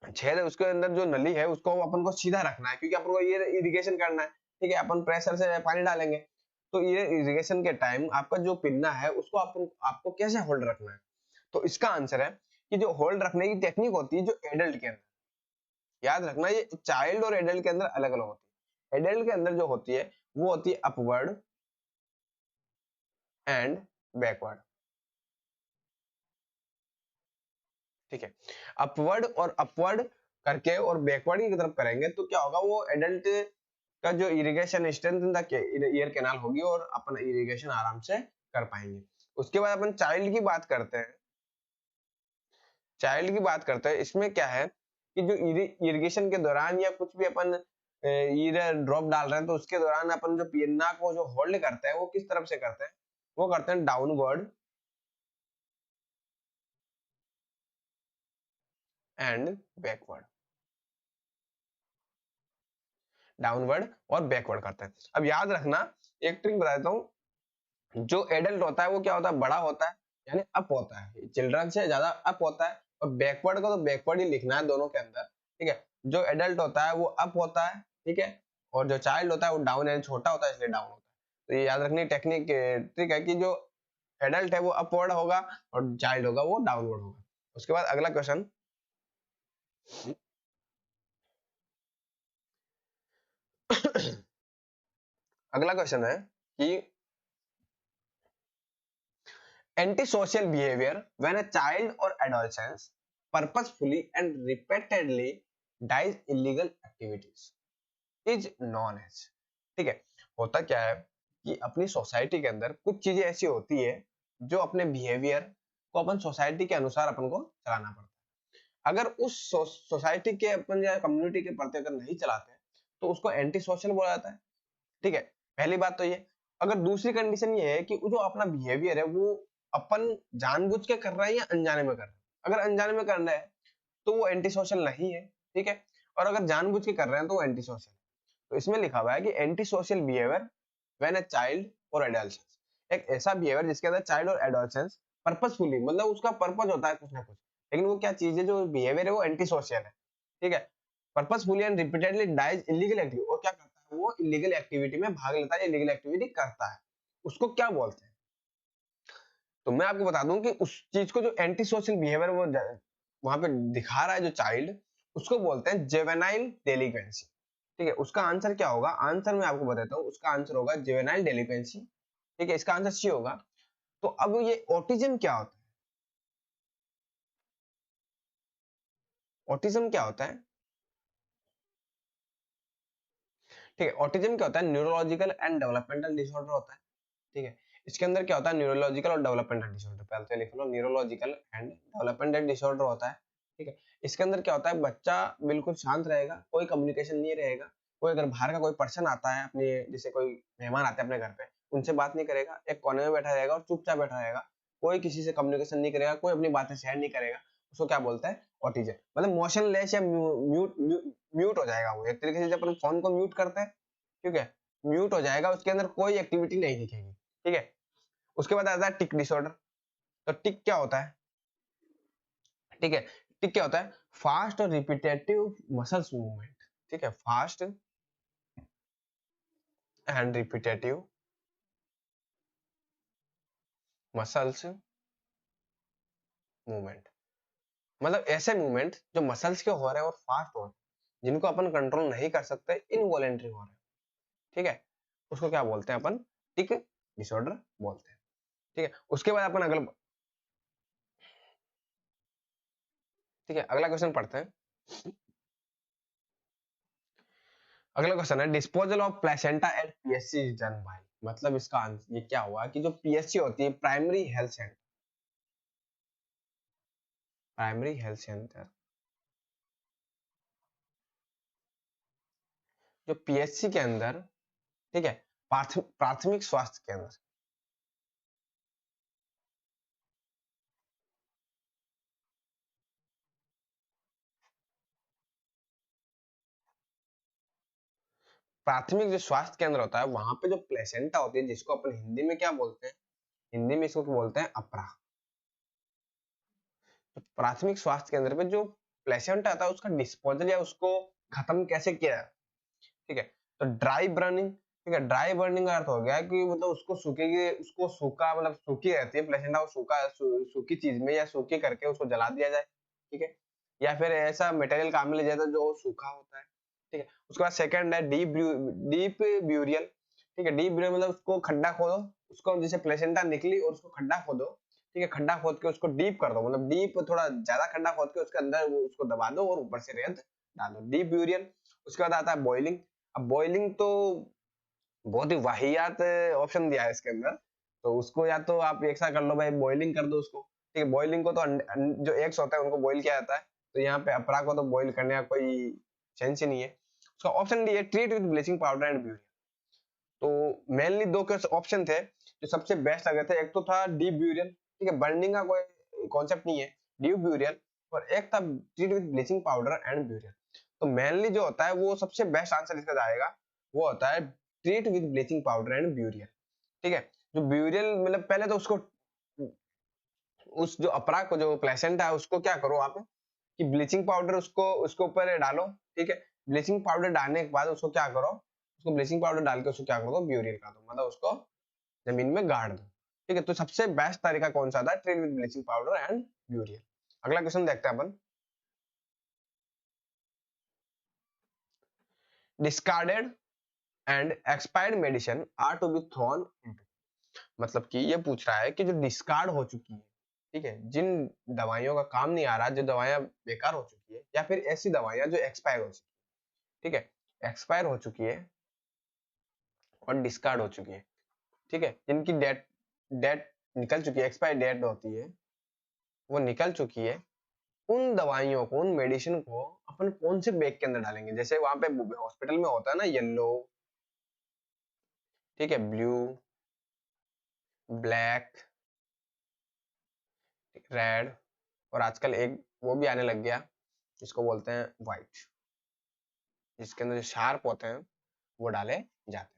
छेद है उसके अंदर जो नली है उसको अपन को सीधा रखना है, क्योंकि अपन को ये इरिगेशन करना है, ठीक है। अपन प्रेशर से पानी डालेंगे तो ये इरिगेशन के टाइम आपका जो पिन्ना है उसको आपको कैसे होल्ड रखना है। तो इसका आंसर है कि जो होल्ड रखने की टेक्निक होती है जो एडल्ट के अंदर, याद रखना ये चाइल्ड और एडल्ट के अंदर अलग अलग होती है। एडल्ट के अंदर जो होती है वो होती है अपवर्ड एंड बैकवर्ड, ठीक है। अपवर्ड और अपवर्ड करके और बैकवर्ड की तरफ करेंगे तो क्या होगा, वो एडल्ट का जो irrigation strength in the ear canal होगी और अपन इरिगेशन आराम से कर पाएंगे। उसके बाद अपन चाइल्ड की बात करते हैं। चाइल्ड की बात करते हैं, इसमें क्या है कि जो इरिगेशन के दौरान या कुछ भी अपन ड्रॉप डाल रहे हैं तो उसके दौरान अपन जो पिन्ना को जो होल्ड करते हैं वो किस तरफ से करते हैं, वो करते हैं डाउनवर्ड एंड बैकवर्ड, डाउनवर्ड और बैकवर्ड करते हैं। अब याद रखना, एक ट्रिक बता देता हूँ, जो एडल्ट होता है वो क्या होता है, बड़ा होता है यानी अप होता है, चिल्ड्रन से ज्यादा अप होता है। और बैकवर्ड का तो बैकवर्ड ही लिखना है दोनों के अंदर, ठीक है। जो एडल्ट होता है वो अप होता है, ठीक है, और जो चाइल्ड होता है वो डाउन यानी छोटा होता है इसलिए डाउन होता है। तो ये याद रखने की टेक्निक ट्रिक है कि जो एडल्ट है वो अपवर्ड होगा और चाइल्ड होगा वो डाउनवर्ड होगा। उसके बाद अगला क्वेश्चन, अगला क्वेश्चन है कि antisocial behavior when a child or adolescent purposefully and repeatedly does illegal activities is known as, ठीक है। होता क्या है कि अपनी सोसाइटी के अंदर कुछ चीजें ऐसी होती है जो अपने बिहेवियर को अपन सोसाइटी के अनुसार अपन को चलाना पड़ता है। अगर उस सोसाइटी के अपन या कम्युनिटी के प्रति अगर नहीं चलाते तो उसको एंटी सोशल बोला जाता है, ठीक है। पहली बात तो ये। अगर दूसरी कंडीशन ये है कि जो अपना बिहेवियर है वो अपन जानबूझ के कर रहा है या अनजाने में कर रहा है। अगर अनजाने में कर रहा है तो वो एंटी सोशल नहीं है, ठीक है। और अगर जानबूझ के कर रहे हैं तो वो एंटी सोशल। तो इसमें लिखा हुआ है कि anti social behaviour when a child और एडोलसेंस, एक ऐसा बिहेवियर जिसके अंदर चाइल्ड और एडोलसेंस पर्पसफुली, मतलब उसका पर्पस होता है कुछ ना कुछ, लेकिन वो क्या चीज है, जो बिहेवियर है वो एंटी सोशल है, ठीक है। Purposefully and repeatedly dies illegal activity, और क्या करता है वो इलीगल एक्टिविटी में भाग लेता है, इलीगल एक्टिविटी करता है, उसको क्या बोलते हैं। तो मैं आपको बता दूं कि उस चीज को जो एंटी सोशल बिहेवियर वो वहां पे दिखा रहा है जो चाइल्ड, उसको बोलते हैं जेवेनाइल डेलिक्वेंसी, ठीक है। उसका आंसर क्या होगा, आंसर मैं आपको बताता हूँ, उसका आंसर होगा जेवेनाइल डेलिक्वेंसी, ठीक है। इसका आंसर सी होगा। तो अब ये ऑटिज्म क्या होता है, ऑटिज्म क्या होता है, ठीक है। ऑटिज्म क्या होता है, न्यूरोलॉजिकल एंड डेवलपमेंटल डिसऑर्डर होता है, ठीक है। इसके अंदर क्या होता है, न्यूरोलॉजिकल और डेवलपमेंटल डिसऑर्डर, पहले तो लिख लो, न्यूरोलॉजिकल एंड डेवलपमेंटल डिसऑर्डर होता है, ठीक है। इसके अंदर क्या होता है, बच्चा बिल्कुल शांत रहेगा, कोई कम्युनिकेशन नहीं रहेगा, कोई अगर बाहर का कोई पर्सन आता है अपने, जैसे कोई मेहमान आते हैं अपने घर पे, उनसे बात नहीं करेगा, एक कोने में बैठा रहेगा और चुपचाप बैठा रहेगा, कोई किसी से कम्युनिकेशन नहीं करेगा, कोई अपनी बातें शेयर नहीं करेगा, उसको क्या बोलते हैं, ऑटिज्म। मतलब मोशनलेस या म्यूट म्यूट हो जाएगा वो, एक तरीके से जब अपन फोन को म्यूट करते हैं, ठीक है, म्यूट हो जाएगा, उसके अंदर कोई एक्टिविटी नहीं दिखेगी, ठीक है। उसके बाद आता है टिक डिसऑर्डर। तो टिक क्या होता है, ठीक है, टिक क्या होता है, फास्ट और रिपीटेटिव मसल्स मूवमेंट, ठीक है, fast and repetitive muscles movement, मतलब ऐसे मूवमेंट जो मसल्स के हो रहे हैं और फास्ट हो रहे हैं, जिनको अपन कंट्रोल नहीं कर सकते, इनवॉलेंट्री हो रहे हैं, ठीक है, उसको क्या बोलते हैं अपन, टिक डिसऑर्डर बोलते हैं, ठीक है। उसके बाद अपन अगला, ठीक है, अगला क्वेश्चन पढ़ते हैं। अगला क्वेश्चन है, disposal of placenta at PSC is done by, मतलब इसका आंसर ये क्या हुआ कि जो पीएससी होती है, primary health centre, primary health centre, जो पीएचसी के अंदर, ठीक है, प्राथमिक स्वास्थ्य केंद्र, प्राथमिक जो स्वास्थ्य केंद्र होता है वहां पे जो प्लेसेंटा होती है, जिसको अपन हिंदी में क्या बोलते हैं, हिंदी में इसको बोलते हैं अपरा। तो प्राथमिक स्वास्थ्य केंद्र पे जो प्लेसेंटा आता है उसका डिस्पोजल या उसको खत्म कैसे किया है, ठीक है। तो ड्राई बर्निंग, ठीक है, ड्राई बर्निंग का अर्थ हो गया कि मतलब उसको सूखेगी, उसको सूखा मतलब सूखी रहती है प्लेसेंटा, वो सूखा सूखी चीज में या सूखी करके उसको जला दिया जाए, ठीक है। या फिर ऐसा मटेरियल काम में लिया जाता है जो सूखा होता है, ठीक है। उसके बाद सेकंड है डीप ब्यूरियल, ठीक है। डीप ब्यूरियल मतलब उसको खड्डा खोदो, उसको जैसे प्लेसेंटा निकली और उसको खड्डा खोदो, ठीक है, खड्डा खोद के उसको डीप कर दो, मतलब डीप थोड़ा ज्यादा खड्डा खोद के उसके अंदर वो उसको दबा दो और ऊपर से रेत डालो, डीप ब्यूरियल। उसके बाद आता है बॉइलिंग। अब बॉइलिंग तो बहुत ही वाहियात ऑप्शन दिया है इसके अंदर, तो उसको या तो आप एक साथ कर लो भाई, बॉइलिंग कर दो उसको, ठीक है। बॉइलिंग को तो जो एग्स होता है उनको बॉइल किया जाता है, तो यहाँ पे अपरा को तो बॉइल करने का कोई सेंस ही नहीं है। उसका ऑप्शन डी है treat with bleaching powder and burial. तो मेनली दो के ऑप्शन थे जो सबसे बेस्ट लगे थे, एक तो था डीप ब्यूरियल, ठीक है, बर्निंग का कोई कॉन्सेप्ट नहीं है, डीप ब्यूरियल, और एक था treat with bleaching powder and burial. तो मेनली जो होता है वो सबसे बेस्ट आंसर इसका जाएगा, वो होता है treat with bleaching powder and burial, ठीक है। जो ब्यूरियल मतलब पहले तो उसको, उस जो अपरा को जो प्लेसेंटा है उसको क्या करो आप कि ब्लीचिंग पाउडर उसको उसके ऊपर डालो, ठीक है। ब्लीचिंग पाउडर डालने के बाद उसको क्या करो, उसको ब्लीचिंग पाउडर डाल के उसको क्या कर दो, ब्यूरियल कर दो, मतलब उसको जमीन में गाड़ दो, ठीक है। तो सबसे बेस्ट तरीका कौन सा था, treat with bleaching powder and burial. अगला क्वेश्चन देखते हैं अपन। Discarded and expired medicine are to be thrown into, मतलब कि ये पूछ रहा है कि जो डिस्कार्ड हो चुकी है, ठीक है, जिन दवाइयों का काम नहीं आ रहा, जो दवाइयां बेकार हो चुकी है, या फिर ऐसी दवाइयां जो एक्सपायर हो चुकी है, ठीक है, एक्सपायर हो चुकी है और डिस्कार्ड हो चुकी है, ठीक है, जिनकी डेट डेट निकल चुकी है, एक्सपायर डेट होती है वो निकल चुकी है, उन दवाइयों को, उन मेडिसिन को अपन कौन से बैग के अंदर डालेंगे। जैसे वहां पे हॉस्पिटल में होता है ना येलो, ठीक है, ब्लू, ब्लैक, रेड, और आजकल एक वो भी आने लग गया जिसको बोलते हैं व्हाइट, जिसके अंदर जो शार्प होते हैं वो डाले जाते हैं।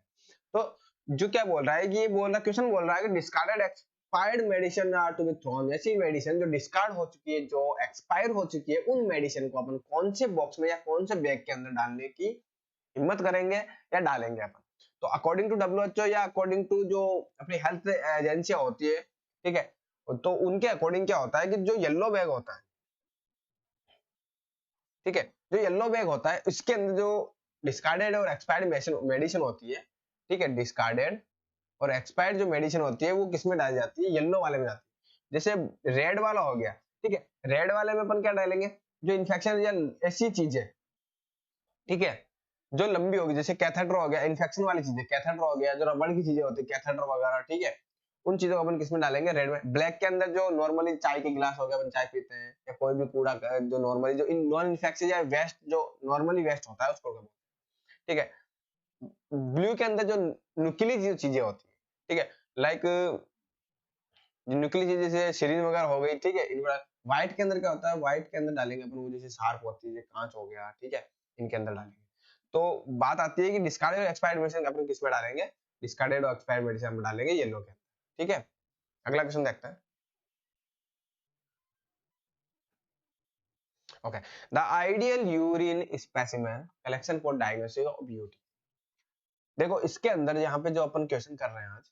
तो जो क्या बोल रहा है कि ये बोल रहा, क्वेश्चन बोल रहा है कि discarded expired medicine are to be thrown, ऐसी मेडिसिन जो डिस्कार्ड हो चुकी है, जो एक्सपायर हो चुकी है, उन मेडिसिन को अपन कौन से बॉक्स में या कौन से बैग के अंदर डालने की हिम्मत करेंगे या डालेंगे अपन। तो अकॉर्डिंग टू डब्ल्यूएचओ या अकॉर्डिंग टू जो अपनी हेल्थ एजेंसियां होती है, ठीक है, तो उनके अकॉर्डिंग क्या होता है कि जो येलो बैग होता है, ठीक है, जो येलो बैग होता है इसके अंदर जो डिस्कार्डेड और एक्सपायर्ड मेडिसिन होती है, ठीक है, डिस्कार्डेड और एक्सपायर्ड जो मेडिसिन होती है वो किसमें डाली जाती है, येलो वाले में जाती है। जैसे रेड वाला हो गया, ठीक है, रेड वाले में अपन क्या डालेंगे, जो इन्फेक्शन या ऐसी चीजें, ठीक है, जो लंबी होगी, जैसे कैथेटर हो गया, इन्फेक्शन वाली चीजें, कैथेटर हो गया, जो रबड़ की चीजें होती है कैथेटर वगैरह, ठीक है, उन चीजों को अपन किसमें डालेंगे, रेड में। ब्लैक के अंदर जो नॉर्मली चाय के गिलास हो गया, अपन चाय पीते हैं, या कोई भी कूड़ा जो नॉर्मली जो नॉन इन्फेक्शन या वेस्ट जो नॉर्मली वेस्ट होता है उसको, ठीक है। ब्लू के अंदर जो नुकीली जो चीजें होती है, ठीक है, लाइक न्यूक्लियस चीज जैसे सीरीज वगैरह हो गई, ठीक है। व्हाइट के अंदर क्या होता है, व्हाइट के अंदर डालेंगे अपन वो जैसे शार्प होती है, कांच हो गया, ठीक है, इनके अंदर डालेंगे। तो बात आती है कि डिस्कार्डेड और एक्सपायर्ड मेडिसिन अपन किस में डालेंगे, डिस्कार्डेड और एक्सपायर्ड मेडिसिन हम डालेंगे येलो के, ठीक है। अगला क्वेश्चन देखते हैं। Okay, the ideal urine specimen collection for diagnosis of UT. देखो इसके अंदर यहाँ पे जो अपन क्वेश्चन कर रहे हैं आज,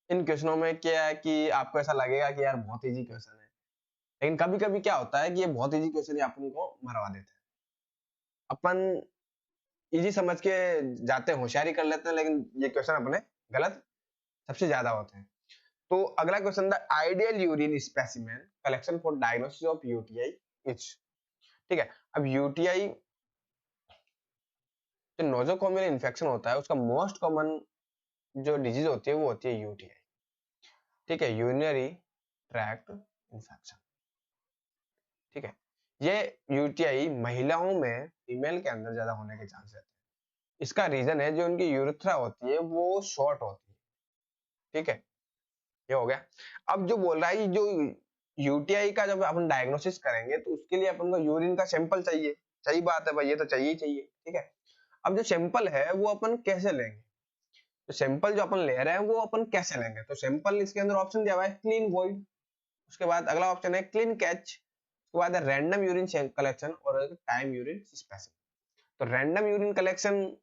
इन क्वेश्चनों में क्या है कि आपको ऐसा लगेगा कि यार बहुत इजी क्वेश्चन है, लेकिन कभी कभी क्या होता है कि ये बहुत इजी क्वेश्चन अपन को मरवा देते हैं। अपन इजी समझ के जाते हैं, होशियारी कर लेते हैं, लेकिन ये क्वेश्चन अपने गलत सबसे ज्यादा होते हैं। तो अगला क्वेश्चन था ideal urine specimen collection for diagnosis of UTI is, ठीक है। अब यूटीआई जो नोजोकोमियल इन्फेक्शन होता है उसका मोस्ट कॉमन जो डिजीज होती है वो होती है यूटीआई, ठीक है, यूरिनरी ट्रैक्ट इन्फेक्शन, ठीक है। ये यूटीआई महिलाओं में, फीमेल के अंदर ज्यादा होने के चांस रहते हैं। इसका रीजन है जो उनकी यूरेथ्रा होती है वो शॉर्ट होती है, ठीक है, ये हो गया। अब जो बोल रहा है जो यूटीआई का जब अपन डायग्नोसिस करेंगे तो उसके लिए अपन को यूरिन का सैंपल चाहिए, सही बात है भाई, ये तो चाहिए ही चाहिए, ठीक है। अब जो सैंपल है वो अपन कैसे लेंगे, तो सैंपल जो अपन ले रहे हैं वो अपन कैसे लेंगे, तो सैंपल इसके अंदर ऑप्शन दिया हुआ है क्लीन वॉइड, उसके बाद अगला ऑप्शन है क्लीन कैच, उसके बाद है रैंडम यूरिन कलेक्शन और टाइम यूरिन स्पेसिफिक। तो रैंडम यूरिन कलेक्शन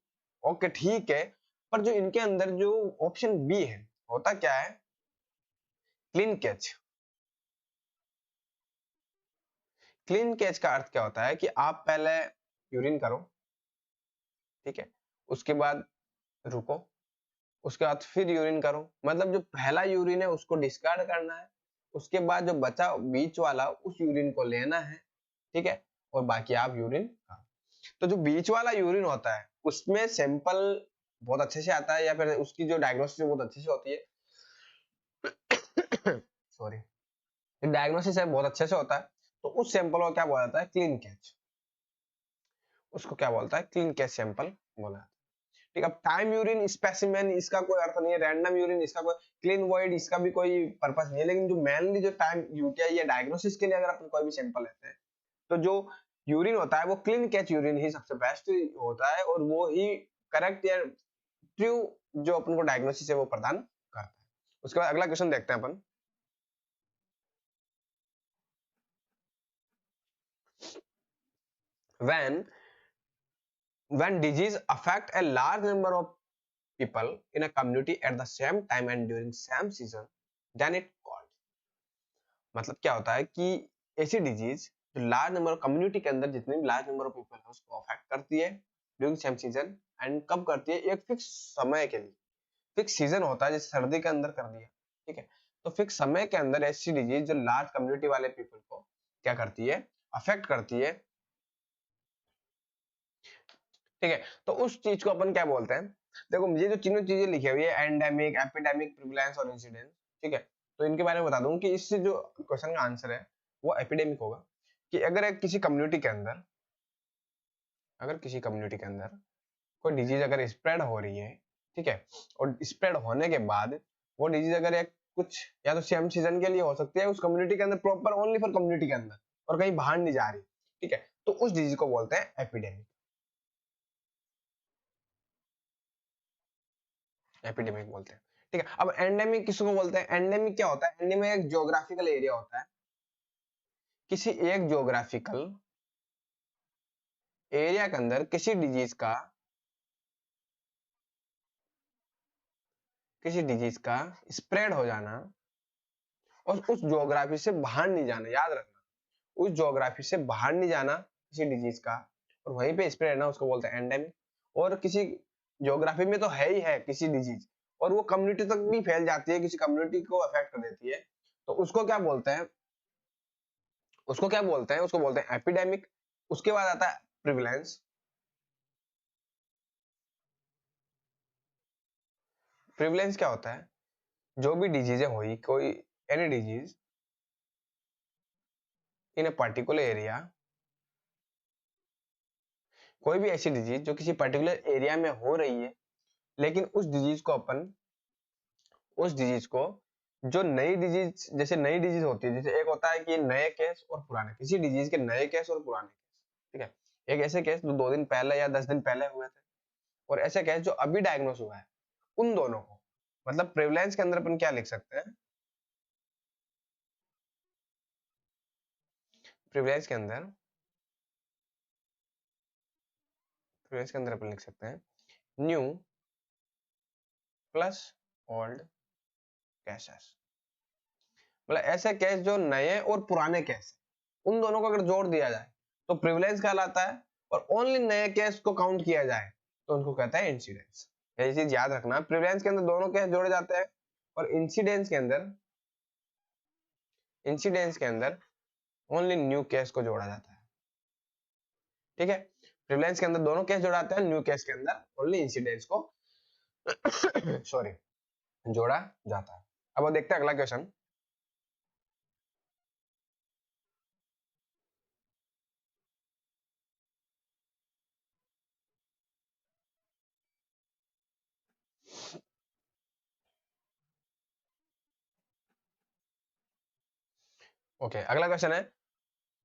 ओके ठीक है, पर जो इनके अंदर जो ऑप्शन बी है होता क्या है, क्लीन कैच। क्लीन कैच का अर्थ क्या होता है कि आप पहले यूरिन करो, ठीक है, उसके बाद रुको, उसके बाद फिर यूरिन करो, मतलब जो पहला यूरिन है उसको डिस्कार्ड करना है, उसके बाद जो बचा बीच वाला उस यूरिन को लेना है, ठीक है, और बाकी आप यूरिन करो। तो जो बीच वाला यूरिन होता है उसमें सैंपल बहुत अच्छे से आता है, या फिर उसकी जो डायग्नोसिस बहुत अच्छे से होती है सॉरी, डायग्नोसिस है बहुत अच्छे से होता है, तो उस सैंपल को क्या बोला जाता है, क्लीन कैच, उसको क्या बोलता है, क्लीन कैच सैंपल बोला जाता है। ठीक है, अब टाइम यूरिन स्पेसिमेन इसका कोई अर्थ नहीं है, रैंडम यूरिन इसका कोई, क्लीन वॉइड इसका भी कोई पर्पस नहीं है, लेकिन जो मेनली जो टाइम यूटीआई या डायग्नोसिस के लिए अगर अपन कोई भी सैंपल लेते हैं तो जो यूरिन होता है वो क्लीन कैच यूरिन ही सबसे बेस्ट होता है, और वो ही करेक्ट या ट्रू जो अपन को डायग्नोसिस है वो प्रदान करता है। उसके बाद अगला क्वेश्चन देखते हैं अपन, when when disease affect a large number of people in a community at the same time and during same season, then it called, मतलब क्या होता है कि ऐसी डिजीज जो लार्ज नंबर ऑफ कम्युनिटी के अंदर जितने भी लार्ज नंबर ऑफ पीपल है उसको अफेक्ट करती है ड्यूरिंग सेम सीजन, एंड कब करती है, एक फिक्स समय के लिए, फिक्स सीजन होता है जैसे सर्दी के अंदर कर दिया, ठीक है, तो फिक्स समय के अंदर ऐसी डिजीज जो लार्ज कम्युनिटी वाले पीपल को क्या करती है, अफेक्ट करती है, ठीक है, तो उस चीज को अपन क्या बोलते हैं, देखो ये जो तीनों चीजें लिखी हुई है एंडेमिक, एपिडेमिक, प्रिविलेंस और इंसिडेंस, ठीक है, तो इनके बारे में बता दूं कि इससे जो क्वेश्चन का आंसर है वो एपिडेमिक होगा, कि अगर एक किसी कम्युनिटी के अंदर, अगर किसी कम्युनिटी के अंदर कोई डिजीज अगर स्प्रेड हो रही है, ठीक है, और स्प्रेड होने के बाद वो डिजीज अगर एक कुछ या तो सेम सीजन के लिए हो सकती है उस कम्युनिटी के अंदर, प्रॉपर ओनली फॉर कम्युनिटी के अंदर, और कहीं बाहर नहीं जा रही, ठीक है, तो उस डिजीज को बोलते हैं एपिडेमिक, एपिडेमिक बोलते हैं, ठीक है। अब एंडेमिक किसको बोलते हैं, एंडेमिक क्या होता है, एंडेमिक एक ज्योग्राफिकल एरिया होता है, किसी एक ज्योग्राफिकल एरिया के अंदर किसी डिजीज का स्प्रेड हो जाना और उस ज्योग्राफी से बाहर नहीं जाना, याद रखना, उस ज्योग्राफी से बाहर नहीं जाना किसी डिजीज का और वहीं पे स्प्रेड है ना, उसको बोलते हैं एंडेमिक। और किसी ज्योग्राफी में तो है ही है किसी डिजीज और वो कम्युनिटी तक भी फैल जाती है, किसी कम्युनिटी को अफेक्ट कर देती है, तो उसको क्या बोलते हैं, उसको बोलते हैं एपिडेमिक। उसके बाद आता है प्रिविलेंस। प्रिविलेंस क्या होता है, जो भी डिजीजें हुई, कोई any disease in a particular area, कोई भी ऐसी डिजीज जो किसी पर्टिकुलर एरिया में हो रही है, लेकिन उस डिजीज को जो नई डिजीज, जैसे नई डिजीज होती है, जैसे एक होता है कि नए केस और पुराने, किसी डिजीज के नए केस और पुराने केस, ठीक है, एक ऐसे केस जो 2 दिन पहले या 10 दिन पहले हुए थे और ऐसे केस जो अभी डायग्नोस हुआ है, उन दोनों को, मतलब प्रेवलेंस के अंदर अपन क्या लिख सकते हैं, प्रेवलेंस के अंदर प्रेवलेंस के अंदर अपन लिख सकते हैं न्यू प्लस ओल्ड केसेस, मतलब ऐसे केस जो नए और पुराने केस, उन दोनों को अगर जोड़ दिया जाए तो प्रिविलेंस कहलाता है, और ओनली नए केस को काउंट किया जाए तो उनको कहता है इंसिडेंस। ये चीज याद रखना, प्रिविलेंस के अंदर दोनों केस जोड़े जाते हैं और इंसिडेंस के अंदर ओनली न्यू केस को जोड़ा जाता है, ठीक है, प्रिविलेंस के अंदर दोनों केस जोड़ाते हैं, न्यू केस के अंदर ओनली इंसिडेंस को सॉरी जोड़ा जाता है। अब वो देखते हैं अगला क्वेश्चन। ओके, अगला क्वेश्चन है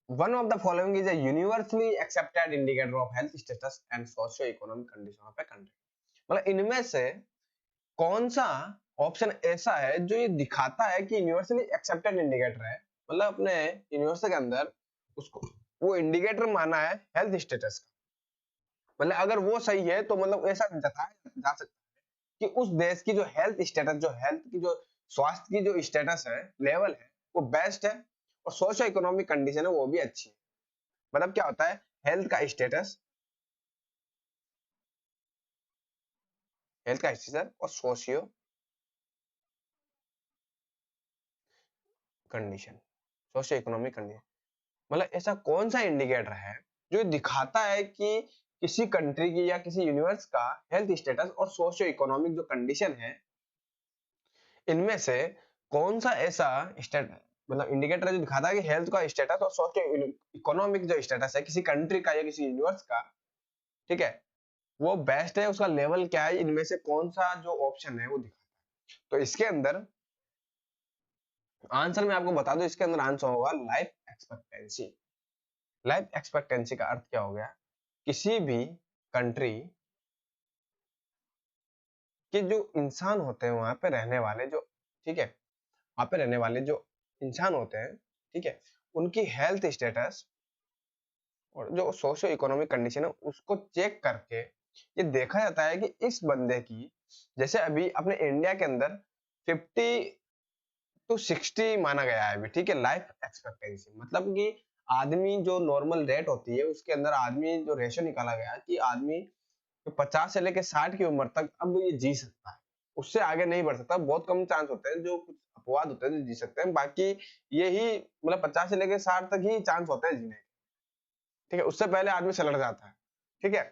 one of the following is a universally accepted indicator of health status and socio economic condition of a country. मतलब इनमें से कौन सा ऑप्शन ऐसा है जो ये दिखाता है कि यूनिवर्सली एक्सेप्टेड इंडिकेटर है, मतलब अपने यूनिवर्स के अंदर उसको वो इंडिकेटर माना है हेल्थ स्टेटस का। मतलब अगर वो सही है तो मतलब ऐसा जताया जा सकता है कि उस देश की जो हेल्थ स्टेटस, जो हेल्थ की जो स्वास्थ्य की जो स्टेटस है, लेवल है, वो बेस्ट है, और सोशियो इकोनॉमिक कंडीशन है वो भी अच्छी है। मतलब क्या होता है हेल्थ का स्टेटस, हेल्थ का स्टेटस और socio condition, socio economic condition. मतलब ऐसा कौन सा इंडिकेटर है जो दिखाता है कि किसी कंट्री की या किसी यूनिवर्स का हेल्थ स्टेटस और सोशियो इकोनॉमिक जो कंडीशन है, इनमें से कौन सा ऐसा स्टेट मतलब इंडिकेटर है जो दिखाता है कि हेल्थ का स्टेटस और सोशियो इकोनॉमिक जो स्टेटस है किसी कंट्री का या किसी यूनिवर्स का, ठीक है, वो बेस्ट है, उसका लेवल क्या है, इनमें से कौन सा जो ऑप्शन है वो दिखाता है। तो इसके अंदर आंसर मैं आपको बता दूं, इसके अंदर आंसर होगा लाइफ एक्सपेक्टेंसी। लाइफ एक्सपेक्टेंसी का अर्थ क्या हो गया, किसी भी कंट्री के जो इंसान होते हैं वहां पे रहने वाले जो, ठीक है, वहां पे रहने वाले जो इंसान होते हैं, ठीक है, उनकी हेल्थ स्टेटस और जो सोशियो इकोनॉमिक कंडीशन है उसको चेक करके ये देखा जाता है कि इस बंदे की, जैसे अभी अपने इंडिया के अंदर 50 to 60 माना गया है अभी, ठीक है, लाइफ एक्सपेक्टेंसी। मतलब कि आदमी जो नॉर्मल रेट होती है उसके अंदर आदमी जो रेशो निकाला गया है कि आदमी तो 50 से लेकर 60 की उम्र तक अब ये जी सकता है, उससे आगे नहीं बढ़ सकता। बहुत कम चांस होते हैं, जो कुछ अपवाद होते हैं जो जी सकते हैं, बाकी यही मतलब 50 से लेकर 60 तक ही चांस होते हैं जीने के, ठीक है, उससे पहले आदमी सलट जाता है, ठीक है।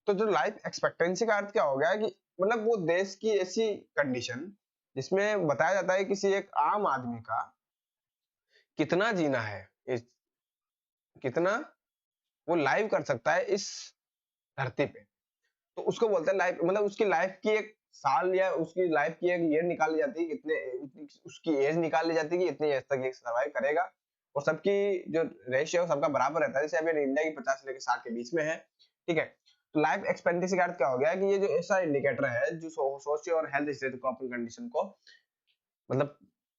तो जो लाइफ एक्सपेक्टेंसी का अर्थ क्या हो गया कि मतलब वो देश की ऐसी कंडीशन जिसमें बताया जाता है किसी एक आम आदमी का कितना जीना है, कितना वो लाइव कर सकता है इस धरती पे, तो उसको बोलते हैं लाइफ। मतलब उसकी लाइफ की एक साल या उसकी लाइफ की एक ईयर निकाली जाती है, कितने उसकी एज निकाल ली जाती है कि इतनी एज तक ये सर्वाइव करेगा, और सबकी जो रेशियो सबका बराबर रहता है, जैसे अभी इंडिया की 50 से लेकर 60 के बीच में है, ठीक है। तो लाइफ एक्सपेक्टेंसी का अर्थ क्या हो गया कि ये जो ऐसा इंडिकेटर है जो सोशियो और हेल्थ स्टेटस को, अपनी कंडीशन को मतलब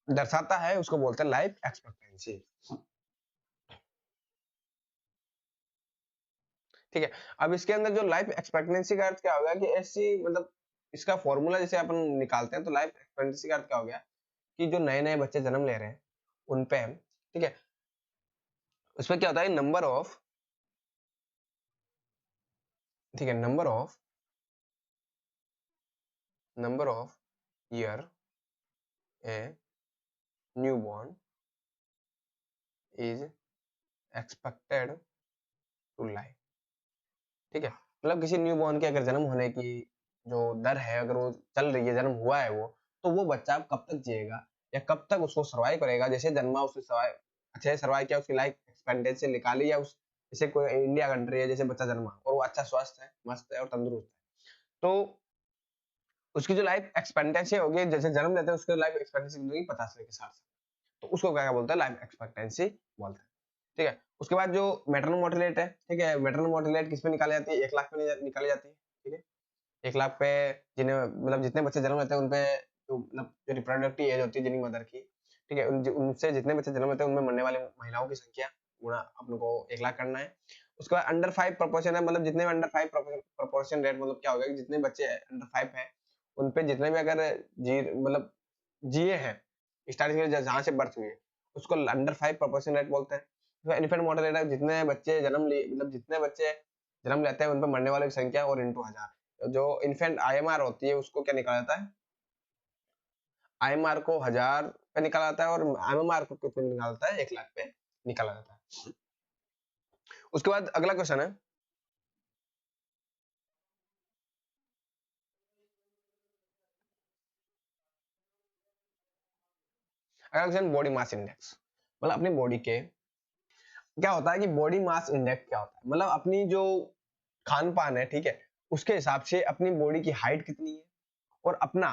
दर्शाता है, उसको बोलते हैं लाइफ एक्सपेक्टेंसी, ठीक है। अब इसके अंदर जो लाइफ एक्सपेक्टेंसी का अर्थ क्या होगा कि ऐसी मतलब इसका फॉर्मूला जैसे अपन निकालते हैं, तो लाइफ एक्सपेक्टेंसी का अर्थ क्या हो गया कि जो नए नए बच्चे जन्म ले रहे हैं उन पे, ठीक है, उसमें क्या होता है नंबर ऑफ, ठीक है, number of year a new born is expected to life, ठीक है। मतलब किसी न्यू बॉर्न के अगर जन्म होने की जो दर है, अगर वो चल रही है, जन्म हुआ है वो, तो वो बच्चा कब तक जिएगा या कब तक उसको सर्वाइव करेगा, जैसे जन्मा उसने सर्वाइव, अच्छे से सर्वाइव किया, उसकी लाइफ एक्सपेक्टेंसी निकाली, या उस जैसे कोई इंडिया कंट्री है, जैसे बच्चा जन्मा और वो अच्छा स्वस्थ है, मस्त है और तंदुरुस्त है, तो उसकी जो लाइफ एक्सपेक्टेंसी होगी, जैसे जन्म लेते हैं उसकी लाइफ एक्सपेक्टेंसी होगी 50 से 60, तो उसको क्या बोलते हैं लाइफ एक्सपेक्टेंसी बोलते हैं, ठीक है। उसके बाद जो मैटरनल मोर्टेलिटी है, ठीक है, मैटरनल मोर्टेलिटी किस पे निकाली जाती है, 1 लाख पे निकाली जाती है, ठीक है। 1 लाख पे जिन्हें मतलब जितने बच्चे जन्म लेते हैं उनपे जो मतलब जो रिप्रोडक्टिव एज होती है जिनकी मदर की, ठीक है, उनसे जितने बच्चे जन्म लेते हैं उनमें मरने वाली महिलाओं की संख्या गुणा अपन को 1 लाख करना है। उसके बाद अंडर 5 प्रोपोर्शन है, मतलब जितने भी अंडर 5 प्रोपोर्शन रेट, मतलब क्या होगा कि जितने बच्चे अंडर 5 है उन पे जितने भी अगर जी मतलब जिए हैं स्टार्टिंग में जहां से बर्थ हुई है उसको अंडर 5 प्रोपोर्शन रेट बोलते हैं। इन्फेंट मोर्टेलिटी जितने बच्चे जन्म लिए मतलब जितने बच्चे जन्म लेते हैं उन पर मरने वालों की संख्या और इंटू 1000, जो इन्फेंट आईएमआर होती है उसको क्या निकाला जाता है, आईएमआर को 1000 पे निकाला जाता है और एमएमआर को कितने निकाला जाता है, 1 लाख पे निकाला जाता है। उसके बाद अगला क्वेश्चन है, अगला क्वेश्चन बॉडी मास इंडेक्स। मतलब अपनी बॉडी के क्या होता है कि बॉडी मास इंडेक्स क्या होता है, मतलब अपनी जो खान पान है, ठीक है, उसके हिसाब से अपनी बॉडी की हाइट कितनी है और अपना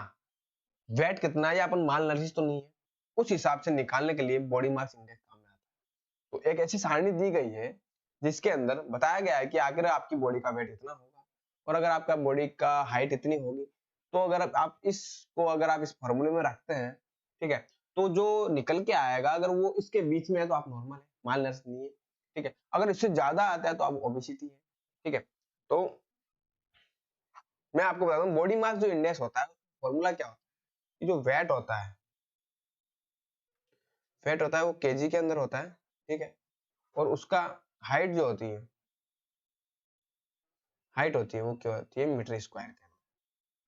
वेट कितना है, या अपन माल नरिश तो नहीं है, उस हिसाब से निकालने के लिए बॉडी मास इंडेक्स काम में आता है। तो एक ऐसी सारणी दी गई है जिसके अंदर बताया गया है कि आखिर आपकी बॉडी का वेट इतना होगा और अगर आपका बॉडी का हाइट इतनी होगी, तो अगर आप इसको अगर आप इस फॉर्मूले में रखते हैं, ठीक है, तो जो निकल के आएगा अगर वो इसके बीच में है तो आप नॉर्मल है, मालनस नहीं है, ठीक है। अगर इससे ज्यादा आता है तो आप ओबेसिटी है, ठीक है। तो मैं आपको बता दूं बॉडी मास जो इंडेक्स होता है फॉर्मूला क्या होता है, जो वेट होता है वो केजी के अंदर होता है, ठीक है। और उसका हाइट जो होती है, वो क्या होती है मीटर स्क्वायर के अंदर,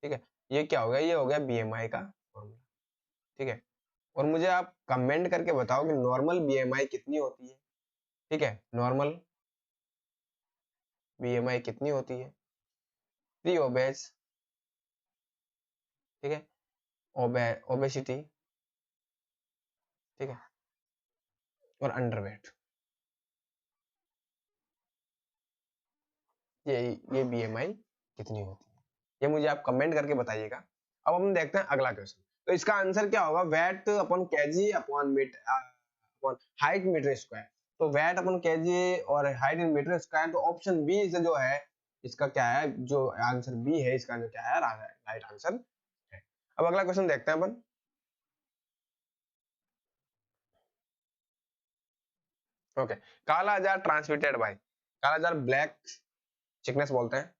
ठीक है। ये क्या हो गया, ये हो गया बीएमआई का फॉर्मूला, ठीक है। और मुझे आप कमेंट करके बताओ कि नॉर्मल बीएमआई कितनी होती है, ठीक है। नॉर्मल बीएमआई कितनी होती है, प्री ओबेस, ठीक है, ओबेसिटी, ठीक है, और अंडरवेट, ये बीएमआई कितनी होती है, ये मुझे आप कमेंट करके बताइएगा। अब हम देखते हैं अगला क्वेश्चन। तो इसका आंसर क्या होगा, weight upon kg upon metre upon height metre square. तो वेट अपॉन केजी और हाइट इन मीटर स्क्वायर, तो ऑप्शन बी से जो है इसका क्या है, जो आंसर बी है इसका जो क्या है राइट आंसर है। अब अगला क्वेश्चन देखते हैं अपन। ओके, काला जार ट्रांसमिटेड बाय, काला जार ब्लैक सिकनेस बोलते हैं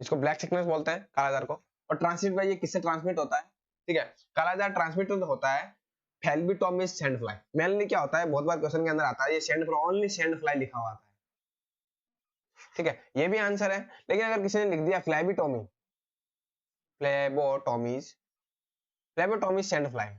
इसको, ब्लैक सिकनेस बोलते हैं कालाजार को। और ट्रांसमिट बाय ये किससे ट्रांसमिट होता है, ठीक है। कालाजार ट्रांसमिट होता है फेल्बिटोमिस सैंड फ्लाई। मेनली क्या होता है, बहुत बार क्वेश्चन के अंदर आता है ये sand fly, only sand fly लिखा हुआ आता है, ठीक है, ये भी आंसर है। लेकिन अगर किसी ने लिख दिया फ्लैबिटोमी, फ्लेबोटोमीज, फ्लेबोटोमी सैंड फ्लाई,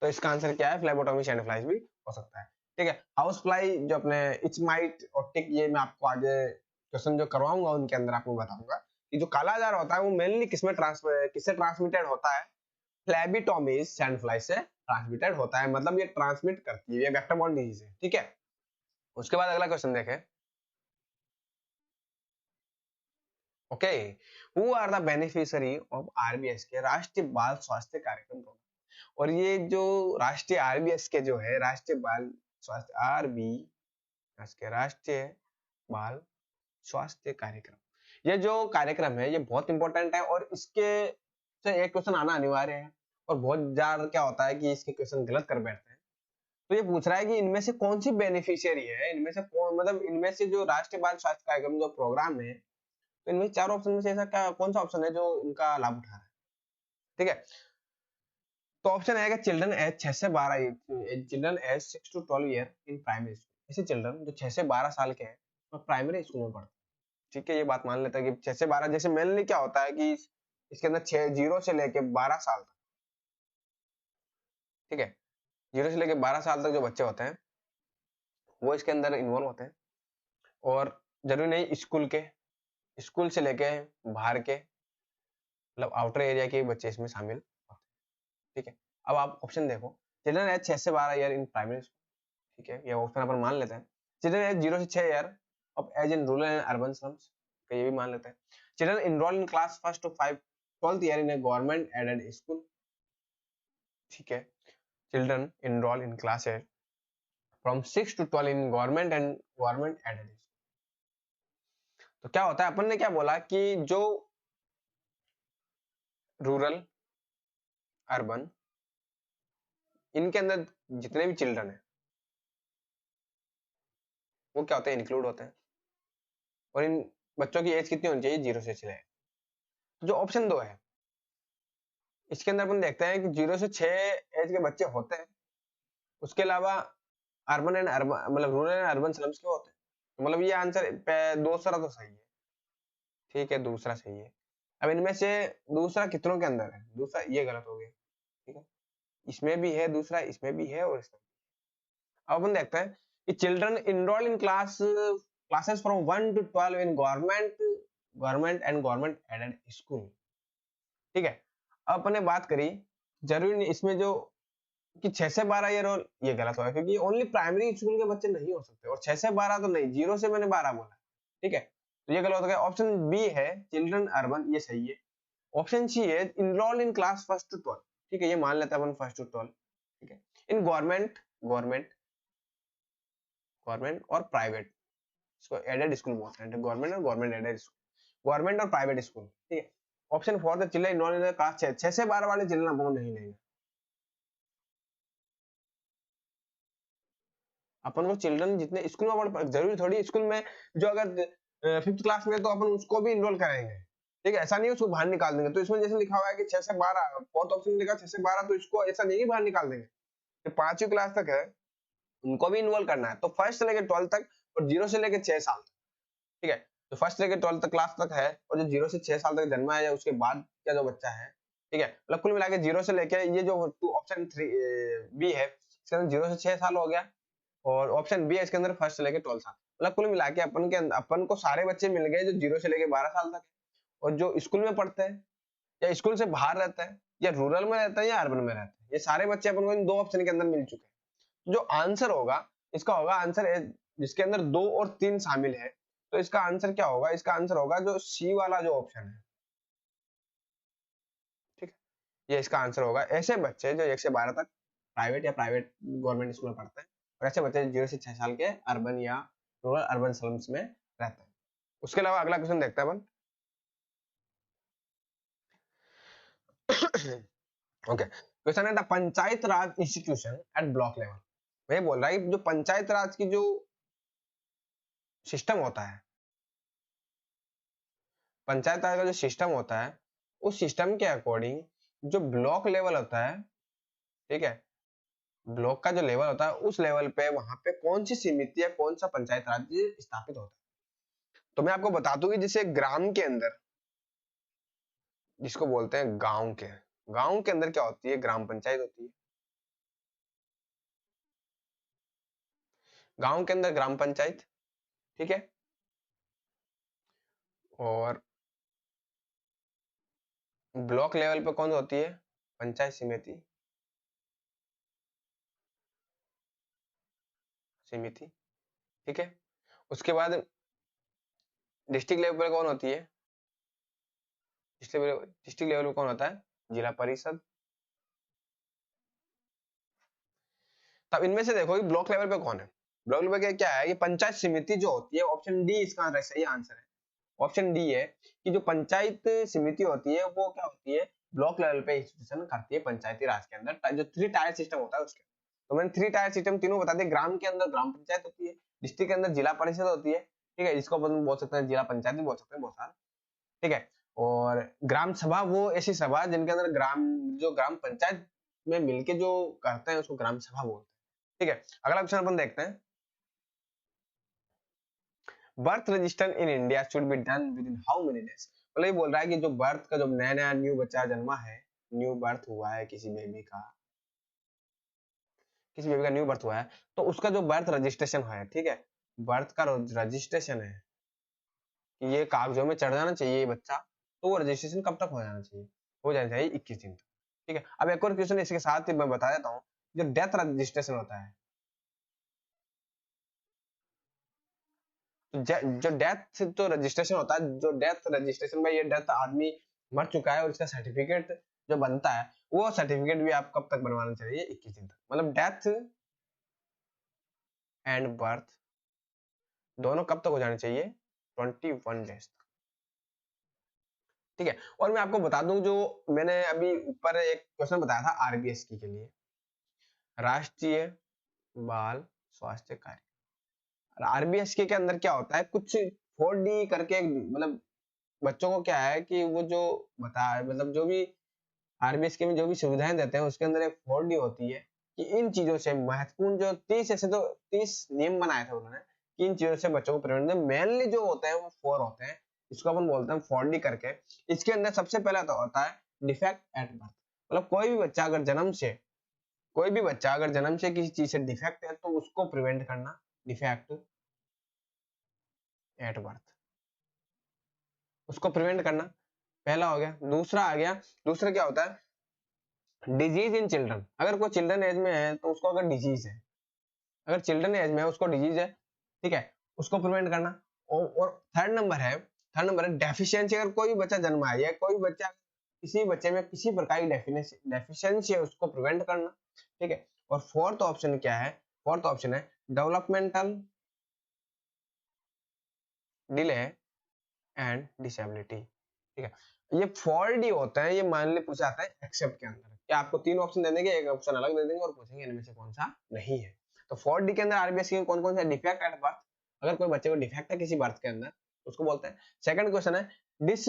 तो इसका आंसर क्या है, फ्लेबोटोमी सैंड फ्लाई भी हो सकता है, ठीक है। हाउस फ्लाई जो अपने इचमाइट और टिक, ये मैं आपको आगे क्वेश्चन जो करवाऊंगा उनके अंदर आपको बताऊंगा कि जो कालाजार होता है वो मेनली किससे ट्रांसमिटेड होता है, फ्लैबिटोमीज सैंड फ्लाई से ट्रांसमिटेड होता है, मतलब ये ट्रांसमिट करती है, ये वेक्टर बॉर्न डिजीज है, ठीक है। उसके बाद अगला क्वेश्चन देखें। Okay, who are the beneficiary of RBS के राष्ट्रीय बाल स्वास्थ्य कार्यक्रम प्रोग्राम। और ये जो राष्ट्रीय आरबीएस के जो है राष्ट्रीय बाल स्वास्थ्य आरबीएस के राष्ट्रीय बाल स्वास्थ्य कार्यक्रम, ये जो कार्यक्रम है ये बहुत इंपॉर्टेंट है और इसके से एक क्वेश्चन आना अनिवार्य है। और बहुत ज्यादा क्या होता है कि इसके क्वेश्चन गलत कर बैठते हैं। तो ये पूछ रहा है कि इनमें से कौन सी बेनिफिशियरी है, इनमें से कौन, मतलब इनमें से जो राष्ट्रीय बाल स्वास्थ्य कार्यक्रम जो प्रोग्राम है, तो इनमें चार ऑप्शन में से ऐसा क्या कौन सा ऑप्शन है जो इनका लाभ उठा रहा है, ठीक है। तो ऑप्शन आएगा चिल्ड्रन एज 6 से 12, children age 6 to 12 year in primary school. ऐसे चिल्ड्रन जो 6 से 12 साल के हैं और प्राइमरी स्कूल में पढ़ते हैं, ठीक है। ये बात मान लेते हैं कि 6 से 12, जैसे मेनली क्या होता है कि इसके अंदर 6 0 से लेके 12 साल तक, ठीक है, 0 से लेके 12 साल तक जो बच्चे होते हैं वो इसके अंदर इन्वॉल्व होते हैं। और जरूरी नहीं स्कूल से लेके बाहर के, मतलब आउटर एरिया के बच्चे इसमें शामिल होते हैं, ठीक है। अब आप ऑप्शन देखो, चिल्ड्रन एज 6 से 12 ईयर इन प्राइमरी स्कूल, ठीक है, ये ऑप्शन अपन मान लेते हैं। चिल्ड्रन एज 0 से 6 year of age in rural and urban slums, ये भी मान लेते हैं। Children enrol in class 1 to 5 12th year in a government aided school, ठीक है। Children enrol in class from 6 to 12 in government aided. तो क्या होता है, अपन ने क्या बोला कि जो रूरल अर्बन इनके अंदर जितने भी चिल्ड्रन है वो क्या होते हैं, इंक्लूड होते हैं। और इन बच्चों की एज कितनी होनी चाहिए, 0 से 6। तो जो ऑप्शन 2 है इसके अंदर अपन देखते हैं कि 0 से 6 एज के बच्चे होते हैं, उसके अलावा अर्बन एंड अर्बन, मतलब रूरल एंड अर्बन स्लम्स के होते हैं। तो मतलब ये आंसर दूसरा तो सही है, ठीक है, दूसरा सही है। अब इनमें से दूसरा कितनों के अंदर है, दूसरा ये गलत हो गया, ठीक है। इसमें भी है दूसरा, इसमें भी है और इसमें। अब अपन देखते हैं कि children enrol in classes from 1 to 12 in government and government aided school, ठीक है। अब अपने बात करी, जरूरी नहीं इसमें जो कि 6 से 12 ईयर और ये गलत होगा क्योंकि ओनली प्राइमरी स्कूल के बच्चे नहीं हो सकते, और 6 से 12 तो नहीं, 0 से मैंने 12 बोला, ठीक है। तो ये गलत हो गया। ऑप्शन बी है चिल्ड्रन अर्बन, ये सही है। ऑप्शन सी है इनरोल इन क्लास 1 to 12, ठीक है, ये मान लेते हैं अपन 1st to 12, ठीक है। इन गवर्नमेंट और प्राइवेट, इसको एडेड स्कूल बोलते हैं, गवर्नमेंट और गवर्नमेंट एडेड स्कूल, गवर्नमेंट और प्राइवेट स्कूल, ठीक है। Option 4 the children enrolled in the class 6 से 12 वाले चिल्ड्रन अपन नहीं लेंगे। अपन को चिल्ड्रन जितने स्कूल में पढ़, जरूरी थोड़ी स्कूल में जो अगर 5th क्लास में तो अपन उसको भी इनरोल कराएंगे, ठीक है। ऐसा नहीं है उसको बाहर निकाल देंगे। तो इसमें जैसे लिखा हुआ है कि 6 से 12, फोर्थ ऑप्शन में लिखा 6 से 12, तो इसको ऐसा नहीं है बाहर निकाल देंगे। तो 5वीं क्लास तक है उनको भी इन्वॉल्व करना है, तो 1st से लेकर 12 तक और 0 से लेकर 6 साल, ठीक है। तो 1st से लेकर 12 तक क्लास तक है, और जो 0 से 6 साल तक जन्मा है या उसके बाद का जो बच्चा है, ठीक है, मतलब कुल मिला के 0 से लेकर ये जो ऑप्शन 3 बी है, इसके अंदर 0 से 6 साल हो गया, और ऑप्शन बी है इसके अंदर 1st से लेकर 12 साल, मतलब कुल मिला के अपन को सारे बच्चे मिल गए जो 0 से लेकर 12 साल तक है, और जो स्कूल में पढ़ते हैं या स्कूल से बाहर रहते हैं या रूरल में रहते हैं या अर्बन में रहते हैं, ये सारे बच्चे अपन को इन 2 ऑप्शन के अंदर मिल चुके हैं। जो आंसर होगा इसका होगा आंसर जिसके अंदर 2 और 3 शामिल है, तो इसका आंसर क्या होगा, इसका आंसर होगा जो सी वाला जो ऑप्शन है, ठीक है। ये इसका आंसर होगा। ऐसे बच्चे जो 1 से 12 तक प्राइवेट या प्राइवेट गवर्नमेंट स्कूल में पढ़ते हैं, और ऐसे बच्चे 0 से 6 साल के अर्बन या रूरल अर्बन स्लम्स में रहते हैं। उसके अलावा अगला क्वेश्चन देखते हैं अपन। ओके, क्वेश्चन है the panchayat raj institution at block level. मैं बोल रहा है जो पंचायत राज की जो सिस्टम होता है, पंचायत राज का जो सिस्टम होता है, उस सिस्टम के अकॉर्डिंग जो ब्लॉक लेवल होता है, ठीक है, ब्लॉक का जो लेवल होता है उस लेवल पे वहां पे कौन सी समिति या कौन सा पंचायत राज स्थापित होता है। तो मैं आपको बता दूं कि जैसे ग्राम के अंदर, जिसको बोलते हैं गांव के अंदर क्या होती है, ग्राम पंचायत होती है। गांव के अंदर ग्राम पंचायत, ठीक है, और ब्लॉक लेवल पे कौन होती है, पंचायत समिति, ठीक है। उसके बाद डिस्ट्रिक्ट लेवल पर कौन होती है, डिस्ट्रिक्ट लेवल पे कौन होता है, जिला परिषद। तब इनमें से देखो कि ब्लॉक लेवल पे कौन है। ब्लॉक लेवल पे क्या है, ये पंचायत समिति जो होती है, ऑप्शन डी इसका सही आंसर है। ऑप्शन डी है कि जो पंचायत समिति होती है वो क्या होती है, ब्लॉक लेवल पे इंस्टीट्यूशन करती है पंचायती राज के अंदर, जो 3 टायर सिस्टम होता है उसके। तो मैंने 3 टायर सिस्टम तीनों बता दिए। ग्राम के अंदर ग्राम पंचायत होती है, डिस्ट्रिक्ट के अंदर जिला परिषद होती है, ठीक है, जिसको अपन बोल सकते हैं जिला पंचायत भी बोल सकते हैं बहुत सारा, ठीक है। और ग्राम सभा वो ऐसी सभा जिनके अंदर ग्राम पंचायत में मिलके जो करते हैं उसको ग्राम सभा बोलते हैं, ठीक है। अगला क्वेश्चन अपन देखते हैं। Birth register in India should be done with in how many days. मतलब ये बोल रहा है कि जो बर्थ का, जो नया नया न्यू बच्चा जन्मा है, न्यू बर्थ हुआ है किसी बेबी का न्यू बर्थ हुआ है, तो उसका जो बर्थ रजिस्ट्रेशन है, ठीक है, बर्थ का रजिस्ट्रेशन है कि ये कागजों में चढ़ जाना चाहिए ये बच्चा, तो वो रजिस्ट्रेशन कब तक हो जाना चाहिए, हो जाना चाहिए 21 दिन तक, ठीक है। अब एक और क्वेश्चन इसके साथ ही मैं बता देता हूँ, जो डेथ रजिस्ट्रेशन होता है, जो डेथ जो रजिस्ट्रेशन होता है, जो डेथ रजिस्ट्रेशन में ये डेथ आदमी मर चुका है और इसका सर्टिफिकेट जो बनता है, वो सर्टिफिकेट भी आप कब तक बनवाना चाहिए, 21 दिन तक। मतलब डेथ एंड बर्थ दोनों कब तक हो जाने चाहिए, 21 डेज तक, ठीक है। और मैं आपको बता दूं, जो मैंने अभी ऊपर एक क्वेश्चन बताया था आरबीएस के लिए, राष्ट्रीय बाल स्वास्थ्य कार्य, आरबीएस के अंदर क्या होता है, कुछ 4D करके मतलब बच्चों को क्या है कि वो जो बता, मतलब जो भी आरबीएस के में जो भी सुविधाएं देते हैं उसके अंदर एक 4D होती है कि इन चीजों से महत्वपूर्ण जो 30 ऐसे तो 30 नियम बनाए थे उन्होंने कि इन चीजों से बच्चों को प्रिवेंट, मेनली जो होते हैं वो 4 होते हैं, इसको अपन बोलते हैं 4D करके। इसके अंदर सबसे पहला तो होता है डिफेक्ट एट बर्थ, मतलब कोई भी बच्चा अगर जन्म से किसी चीज से डिफेक्ट है तो उसको प्रिवेंट करना, डिफेक्ट एट बर्थ, उसको प्रिवेंट करना पहला हो गया। दूसरा आ गया, दूसरा क्या होता है, डिजीज इन चिल्ड्रन, अगर कोई चिल्ड्रन एज में है तो उसको, अगर डिजीज है, अगर चिल्ड्रन एज में है उसको डिजीज है, ठीक है, उसको प्रिवेंट करना। और थर्ड नंबर है डेफिशिएंसी, अगर कोई बच्चा जन्मा है या कोई बच्चा किसी बच्चे में किसी प्रकार की डेफिशिएंसी है उसको प्रिवेंट करना, ठीक है। और फोर्थ ऑप्शन क्या है, फोर्थ ऑप्शन है डेवलपमेंटल डिले एंड डिसेबिलिटी, ठीक है। ये 4D होता है, ये मान ली पूछा जाता है एक्सेप्ट के अंदर, क्या आपको 3 ऑप्शन दे देंगे, एक ऑप्शन अलग दे देंगे और पूछेंगे इनमें से कौन सा नहीं है। तो 4D के अंदर आरबीएस के कौन कौन से डिफेक्ट एट बर्थ, अगर कोई बच्चे को डिफेक्ट है किसी बर्थ के अंदर उसको बोलते हैं। सेकंड क्वेश्चन है डिस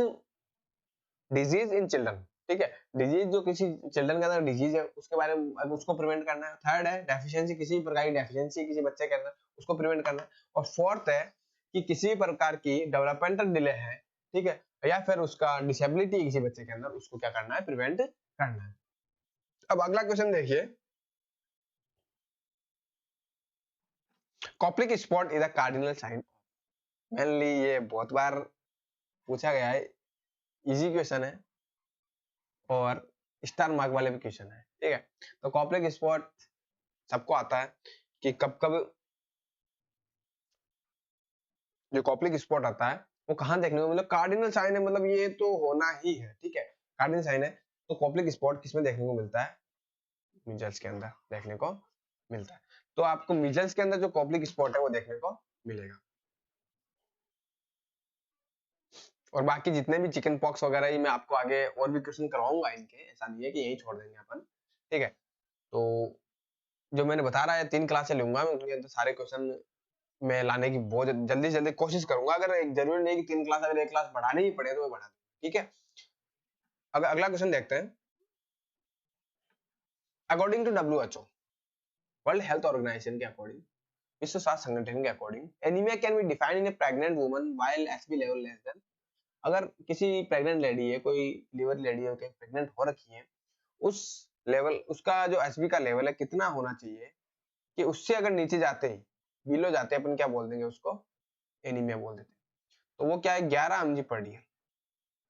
डिजीज इन चिल्ड्रन, ठीक है, डिजीज जो किसी चिल्ड्रन के अंदर डिजीज है उसके बारे में अब उसको प्रिवेंट करना है। थर्ड है डेफिशिएंसी, किसी प्रकार की डेफिशिएंसी किसी बच्चे के अंदर उसको प्रिवेंट करना है। और फोर्थ है कि किसी प्रकार की डेवलपमेंटल डिले है, ठीक है, या फिर उसका डिसेबिलिटी किसी बच्चे के अंदर उसको क्या करना है, प्रिवेंट करना है। अब अगला क्वेश्चन देखिए, Koplik spot is a cardinal sign, mainly ये बहुत बार पूछा गया है, इजी क्वेश्चन है और स्टार मार्क वाले भी क्वेश्चन है, ठीक है। तो कॉप्लिक स्पॉट सबको आता है कि कब कब जो कॉप्लिक स्पॉट आता है वो कहाँ देखने को, मतलब कार्डिनल साइन है, मतलब ये तो होना ही है, ठीक है, कार्डिनल साइन है। तो कॉप्लिक स्पॉट किसमें देखने को मिलता है, मिजल्स के अंदर देखने को मिलता है। तो आपको मिजल्स के अंदर जो कॉप्लिक स्पॉट है वो देखने को मिलेगा। और बाकी जितने भी चिकन पॉक्स वगैरह ही मैं आपको आगे और भी क्वेश्चन करवाऊंगा इनके, ऐसा नहीं है कि यही छोड़ देंगे अपन, ठीक है। तो जो मैंने बता रहा है 3 क्लासें लूंगा मैं, उनके अंदर सारे क्वेश्चन मैं लाने की बहुत जल्दी जल्दी कोशिश करूंगा। अगर एक जरूरी नहीं कि 3 क्लास, अगर 1 क्लास बढ़ानी ही पड़े तो मैं बढ़ा दूंगा, ठीक है। अब अगला क्वेश्चन देखते हैं। According to WHO, world health organisation के अकॉर्डिंग, विश्व स्वास्थ्य संगठन के according, anaemia can be defined in a pregnant woman while SB level less than, अगर किसी प्रेग्नेंट लेडी है, कोई डिलीवरी लेडी है प्रेग्नेंट हो रखी है, उस लेवल उसका जो एसबी का लेवल है कितना होना चाहिए कि उससे अगर नीचे जाते ही बिलो जाते अपन क्या बोल देंगे उसको, एनीमिया बोल देते हैं। तो वो क्या है 11 mg पर डीएल,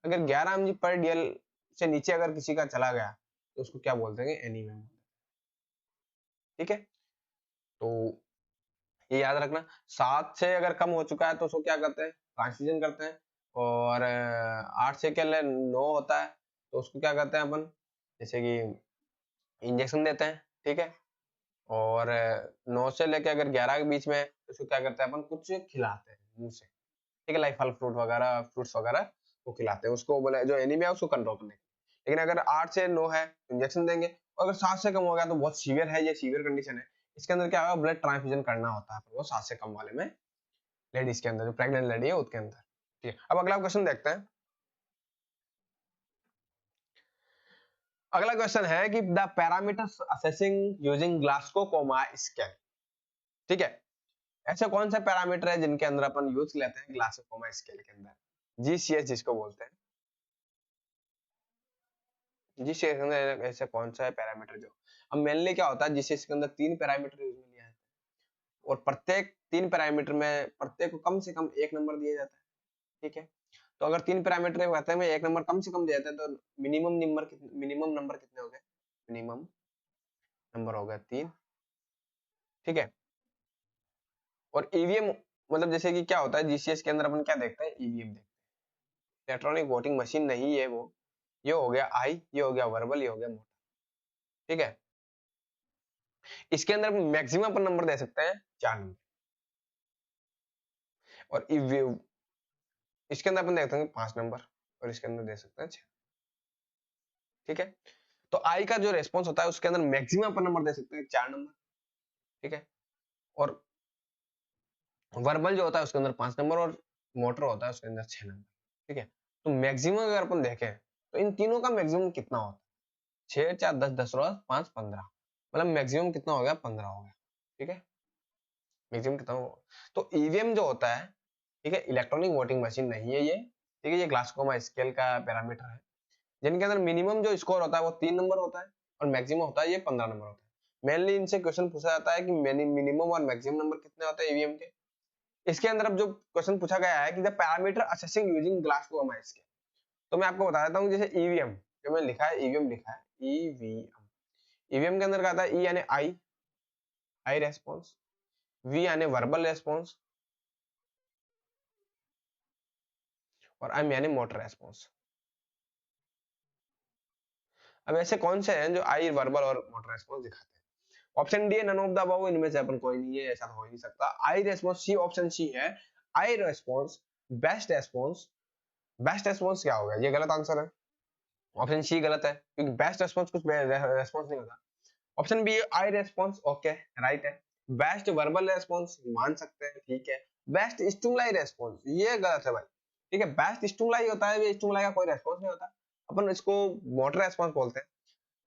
अगर 11 mg पर डीएल से नीचे अगर किसी का चला गया तो उसको क्या बोल देंगे, एनीमिया, ठीक है। तो ये याद रखना, 7 से अगर कम हो चुका है तो उसको क्या करते हैं, ट्रांसफ्यूजन करते हैं। और 8 से क्या 9 होता है तो उसको क्या करते हैं अपन, जैसे कि इंजेक्शन देते हैं, ठीक है। और 9 से लेके अगर 11 के बीच में है तो उसको क्या करते हैं अपन, कुछ खिलाते हैं मुंह से, ठीक है, लाइक फल फ्रूट वगैरह, फ्रूट्स वगैरह वो खिलाते हैं उसको, बोले जो एनीमिया उसको कंट्रोल करने के। लेकिन अगर 8 से 9 है तो इंजेक्शन देंगे, और अगर 7 से कम हो गया तो बहुत सीवियर है, ये सीवियर कंडीशन है, इसके अंदर क्या होगा, ब्लड ट्रांसफ्यूजन करना होता है वो 7 से कम वाले में, लेडीज के अंदर, जो प्रेग्नेंट लेडी है उसके अंदर, ठीक है। अब अगला क्वेश्चन देखते हैं। अगला क्वेश्चन है कि the parameters assessing using Glasgow scale, ठीक है, ऐसे कौन सा पैरामीटर है जिनके अंदर अपन यूज लेते हैं ग्लास्को स्केल के अंदर, जीसीएस जिसको बोलते हैं, जीसीएस के अंदर ऐसे कौन सा है पैरामीटर जो, अब मेनली क्या होता है जीसीएस के अंदर 3 पैरामीटर यूज में लिया है, और प्रत्येक 3 पैरामीटर में प्रत्येक को कम से कम 1 नंबर दिया जाता है, ठीक है। तो अगर 3 पैरामीटर कहते हैं 1 नंबर कम से कम दिया जाता है तो मिनिमम नंबर कितने हो गए, मिनिमम नंबर हो गया 3, ठीक है। और ईवीएम, मतलब जैसे कि क्या होता है जीसीएस के अंदर अपन क्या देखते हैं, ईवीएम देखते हैं, इलेक्ट्रॉनिक वोटिंग मशीन नहीं है वो, ये हो गया आई, ये हो गया वर्बल, ये हो गया मोटर, ठीक है। इसके अंदर मैक्सिमम अपन नंबर दे सकते हैं 4 नंबर, और इसके अंदर अपन देखते हैं 5 नंबर, और इसके अंदर दे सकते हैं 6, ठीक है। तो आई का जो रेस्पॉन्स होता है उसके अंदर मैक्सिमम अपन नंबर दे सकते हैं 4 नंबर, ठीक है। और वर्बल जो होता है उसके अंदर 5 नंबर, और मोटर होता है उसके अंदर 6 नंबर, ठीक है। तो मैक्सिमम अगर अपन देखें तो इन तीनों का मैक्सिमम कितना होता है, 6 4 10 10 और 5 15, मतलब मैक्सिमम कितना हो गया, 15 हो गया, ठीक है, मैक्सिमम कितना हो। तो ईवीएम जो होता है, ठीक है, इलेक्ट्रॉनिक वोटिंग मशीन नहीं है ये, ठीक है, ये ग्लासकोमा स्केल का पैरामीटर है, जिनके अंदर मिनिमम जो स्कोर होता है वो 3 नंबर होता है, और मैक्सिमम होता है ये 15 नंबर होता है। मेनली इनसे क्वेश्चन पूछा जाता है कि मिनिमम और मैक्सिमम नंबर कितने होते हैं ईवीएम के। इसके अंदर अब जो क्वेश्चन पूछा गया है कि the parameter assessing using Glasgow coma scale, तो मैं आपको बता देता हूँ, जैसे ईवीएम जो मैंने लिखा है, ईवीएम लिखा है, ईवीएम, ईवीएम के अंदर क्या आता है, ई यानी आई, आई रेस्पॉन्स, वी यानी वर्बल रेस्पॉन्स, और एम यानी मोटर रेस्पॉन्स, अब ऐसे कौन से हैं जो आई वर्बल और मोटर रेस्पॉन्स दिखाते हैं? ऑप्शन डी है नन ऑफ द अबव, इनमें से अपन कोई नहीं है, ऐसा हो ही नहीं सकता। आई रेस्पॉन्स सी, ऑप्शन सी है eye response best response. Best response क्या होगा? ये गलत आंसर है, ऑप्शन सी गलत है, क्योंकि बेस्ट रेस्पॉन्स कुछ रेस्पॉन्स नहीं होता। Option B I response okay right है। बेस्ट वर्बल रेस्पॉन्स मान सकते हैं, ठीक है। बेस्ट स्टिमुलाई रेस्पॉन्स ये गलत है भाई, ठीक है। बेस्ट स्टिमुलाई होता है, ये स्टिमुलाई का कोई रेस्पॉन्स नहीं होता, अपन इसको मोटर रेस्पॉन्स बोलते हैं।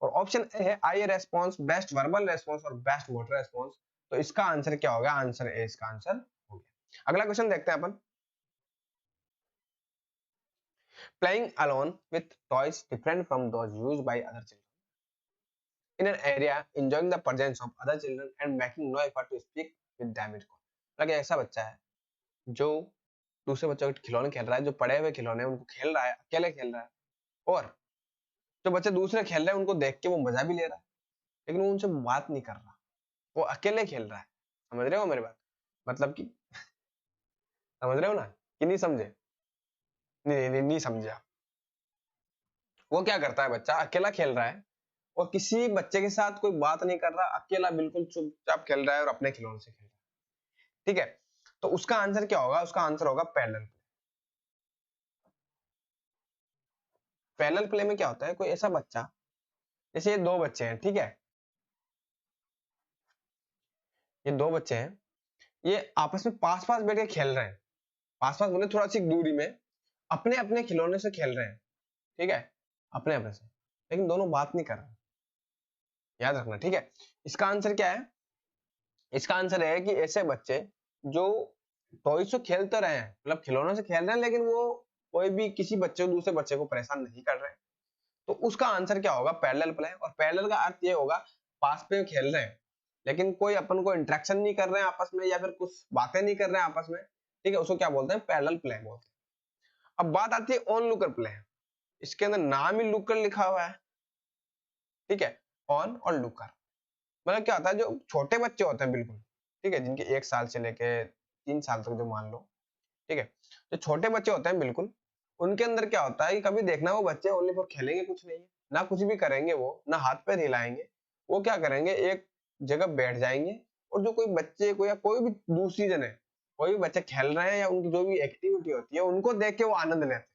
और ऑप्शन ए है eye response best verbal response और बेस्ट मोटर रेस्पॉन्स। तो इसका आंसर क्या होगा? आंसर ए इसका आंसर हो गया। अगला क्वेश्चन देखते हैं अपन। Playing alone with toys different from those used by other children in an area, enjoying the presence of other children and making no effort to speak with them is called। मतलब ऐसा बच्चा है जो दूसरे बच्चों के खिलौने खेल रहा है, जो पड़े हुए खिलौने उनको खेल रहा है, अकेले खेल रहा है, और जो बच्चे दूसरे खेल रहे हैं उनको देख के वो मजा भी ले रहा है, लेकिन वो उनसे बात नहीं कर रहा, वो अकेले खेल रहा है। समझ रहे हो मेरी बात? मतलब कि समझ रहे हो ना कि नहीं समझे? नहीं समझे आप। वो क्या करता है, बच्चा अकेला खेल रहा है और किसी बच्चे के साथ कोई बात नहीं कर रहा, अकेला बिल्कुल चुपचाप खेल रहा है और अपने खिलौने से खेल रहा है, ठीक है। तो उसका आंसर क्या होगा? उसका आंसर होगा पैरेलल। पैरेलल प्ले में क्या होता है, कोई ऐसा बच्चा, जैसे ये दो बच्चे हैं, ठीक है, ये दो बच्चे हैं, ये आपस में पास पास बैठ के खेल रहे हैं, पास पास बोले थोड़ा सी दूरी में, अपने अपने खिलौने से खेल रहे हैं, ठीक है, अपने अपने से, लेकिन दोनों बात नहीं कर रहे। याद रखना, ठीक है। इसका आंसर क्या है? इसका आंसर है कि ऐसे बच्चे जो टॉय से खेलते रहे हैं, मतलब खिलौनों से खेल रहे हैं, लेकिन वो कोई भी किसी बच्चे को दूसरे बच्चे को परेशान नहीं कर रहे हैं, तो उसका आंसर क्या होगा? Parallel play. और पैरेलल का अर्थ ये होगा पास पे खेल रहे हैं लेकिन कोई अपन को इंटरेक्शन नहीं कर रहे हैं आपस में, या फिर कुछ बातें नहीं कर रहे हैं आपस में, ठीक है, उसको क्या बोलते हैं? पैरेलल प्ले बोलते हैं। अब बात आती है ऑन लुकर प्ले। इसके अंदर नाम ही लुकर लिखा हुआ है, ठीक है, ऑन और लुकर। मतलब क्या होता है, जो छोटे बच्चे होते हैं बिल्कुल, ठीक है, जिनके 1 साल से लेके 3 साल तक जो मान लो, ठीक है, जो छोटे बच्चे होते हैं बिल्कुल, उनके अंदर क्या होता है कि कभी देखना वो बच्चे ओनली फॉर खेलेंगे कुछ नहीं है, ना कुछ भी करेंगे, वो ना हाथ पैर हिलाएंगे, वो क्या करेंगे, एक जगह बैठ जाएंगे, और जो कोई बच्चे को या कोई भी दूसरी जने, कोई भी बच्चे खेल रहे हैं या उनकी जो भी एक्टिविटी होती है उनको देख के वो आनंद लेते हैं।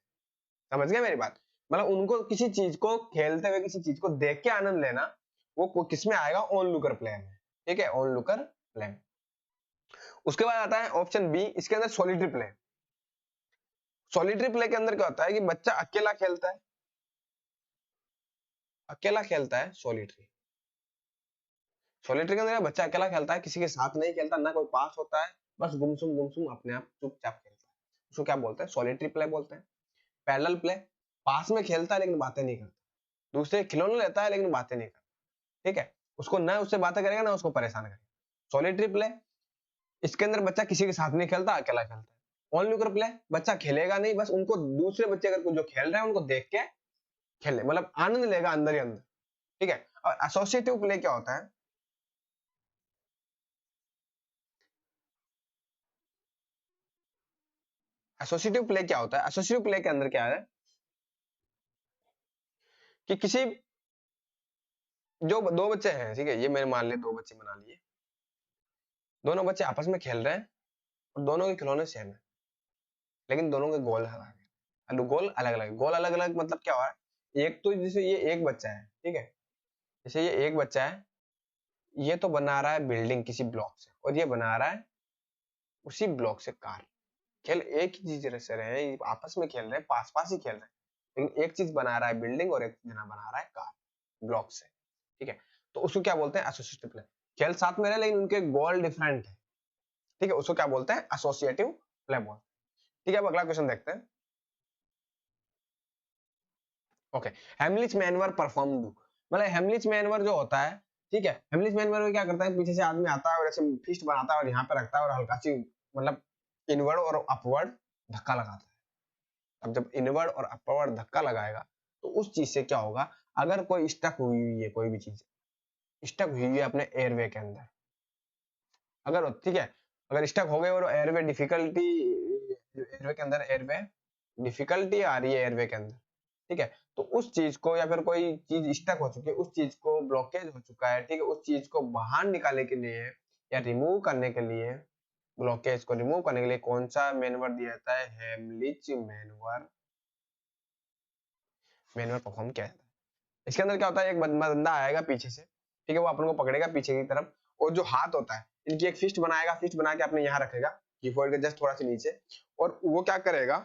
समझ गए मेरी बात? मतलब उनको किसी चीज को खेलते हुए, किसी चीज को देख के आनंद लेना, वो किस में आएगा? ऑन लुकर प्ले में, ठीक है, ऑन लुकर प्ले। उसके बाद आता है ऑप्शन बी, इसके अंदर सॉलिटरी प्ले। सॉलिटरी प्ले के अंदर क्या होता है कि बच्चा अकेला खेलता है, अकेला खेलता है सॉलिटरी। सॉलिटरी के अंदर बच्चा अकेला खेलता है, किसी के साथ नहीं खेलता, ना कोई पास होता है, बस गुमसुम अपने आप चुपचाप खेलता है, उसको क्या बोलते हैं? सॉलिटरी प्ले बोलते हैं। पैरेलल प्ले, पास में खेलता है लेकिन बातें नहीं करता, दूसरे खिलौने लेता है लेकिन बातें नहीं करता, ठीक है, उसको ना उससे बातें करेगा ना उसको परेशान करेगा। सॉलिटरी प्ले, इसके अंदर बच्चा किसी के साथ नहीं खेलता, अकेला खेलता है। ऑन लुकर प्ले, बच्चा खेलेगा नहीं, बस उनको दूसरे बच्चे अगर जो खेल रहे हैं उनको देख के खेले, मतलब आनंद लेगा अंदर ही अंदर, ठीक है। और एसोसिएटिव प्ले क्या होता है? एसोसिएटिव प्ले क्या होता है? एसोसिएटिव प्ले के अंदर क्या है कि किसी, जो दो बच्चे हैं, ठीक है, ये मैंने मान लिया, दो बच्चे बना लिए, दोनों बच्चे आपस में खेल रहे हैं और दोनों के खिलौने सेम है, लेकिन दोनों के गोल अलग है, गोल अलग अलग, गोल अलग अलग मतलब क्या हो रहा है? एक तो जैसे ये एक बच्चा है, ठीक है, जैसे ये एक बच्चा है, ये तो बना रहा है बिल्डिंग किसी ब्लॉक से, और ये बना रहा है उसी ब्लॉक से कार। खेल एक ही चीज से रहे हैं, आपस में खेल रहे हैं, पास पास ही खेल रहे हैं, लेकिन एक चीज बना रहा है बिल्डिंग और एक जना बना रहा है कार ब्लॉक से, ठीक है। तो उसको क्या बोलते हैं? Associative play. खेल साथ में रहे लेकिन उनके गोल डिफरेंट है, ठीक है, उसको क्या बोलते हैं? एसोसिएटिव प्ले बोलते हैं। ठीक है, अब अगला क्वेश्चन देखते हैं। Okay, Heimlich manoeuvre perform do, मतलब हेमलिच मैनवर जो होता है, ठीक है, हेमलिच मैनवर में क्या करता है, पीछे से आदमी आता है और ऐसे फिस्ट बनाता है और यहाँ पे रखता है और हल्का सी, मतलब इनवर्ड और अपवर्ड धक्का लगाता है। अब जब इनवर्ड और अपवर्ड धक्का लगाएगा तो उस चीज से क्या होगा? अगर कोई स्टक हुई हुई है, कोई भी चीज स्टक हुई है अपने एयरवे के अंदर, अगर, ठीक है, अगर स्टक हो गए और एयरवे डिफिकल्टी, एयरवे के अंदर एयरवे डिफिकल्टी आ रही है एयरवे के अंदर, ठीक है। तो उस चीज को या फिर कोई चीज स्टक हो चुकी है, उस चीज को ब्लॉकेज हो चुका है, ठीक है, उस चीज को बाहर निकालने के लिए या रिमूव करने के लिए, ब्लॉकेज को रिमूव करने के लिए कौन सा मैनवर दिया जाता है? हेमलिच मैनवर, मैनवर परफॉर्म किया जाता है। इसके अंदर क्या होता है, एक बंदा आएगा पीछे से, ठीक है, वो अपन को पकड़ेगा पीछे की तरफ, और जो हाथ होता है इनकी एक फिस्ट बनाएगा, फिस्ट बना के अपने यहाँ रखेगा कीबोर्ड के जस्ट थोड़ा सा नीचे, और वो क्या करेगा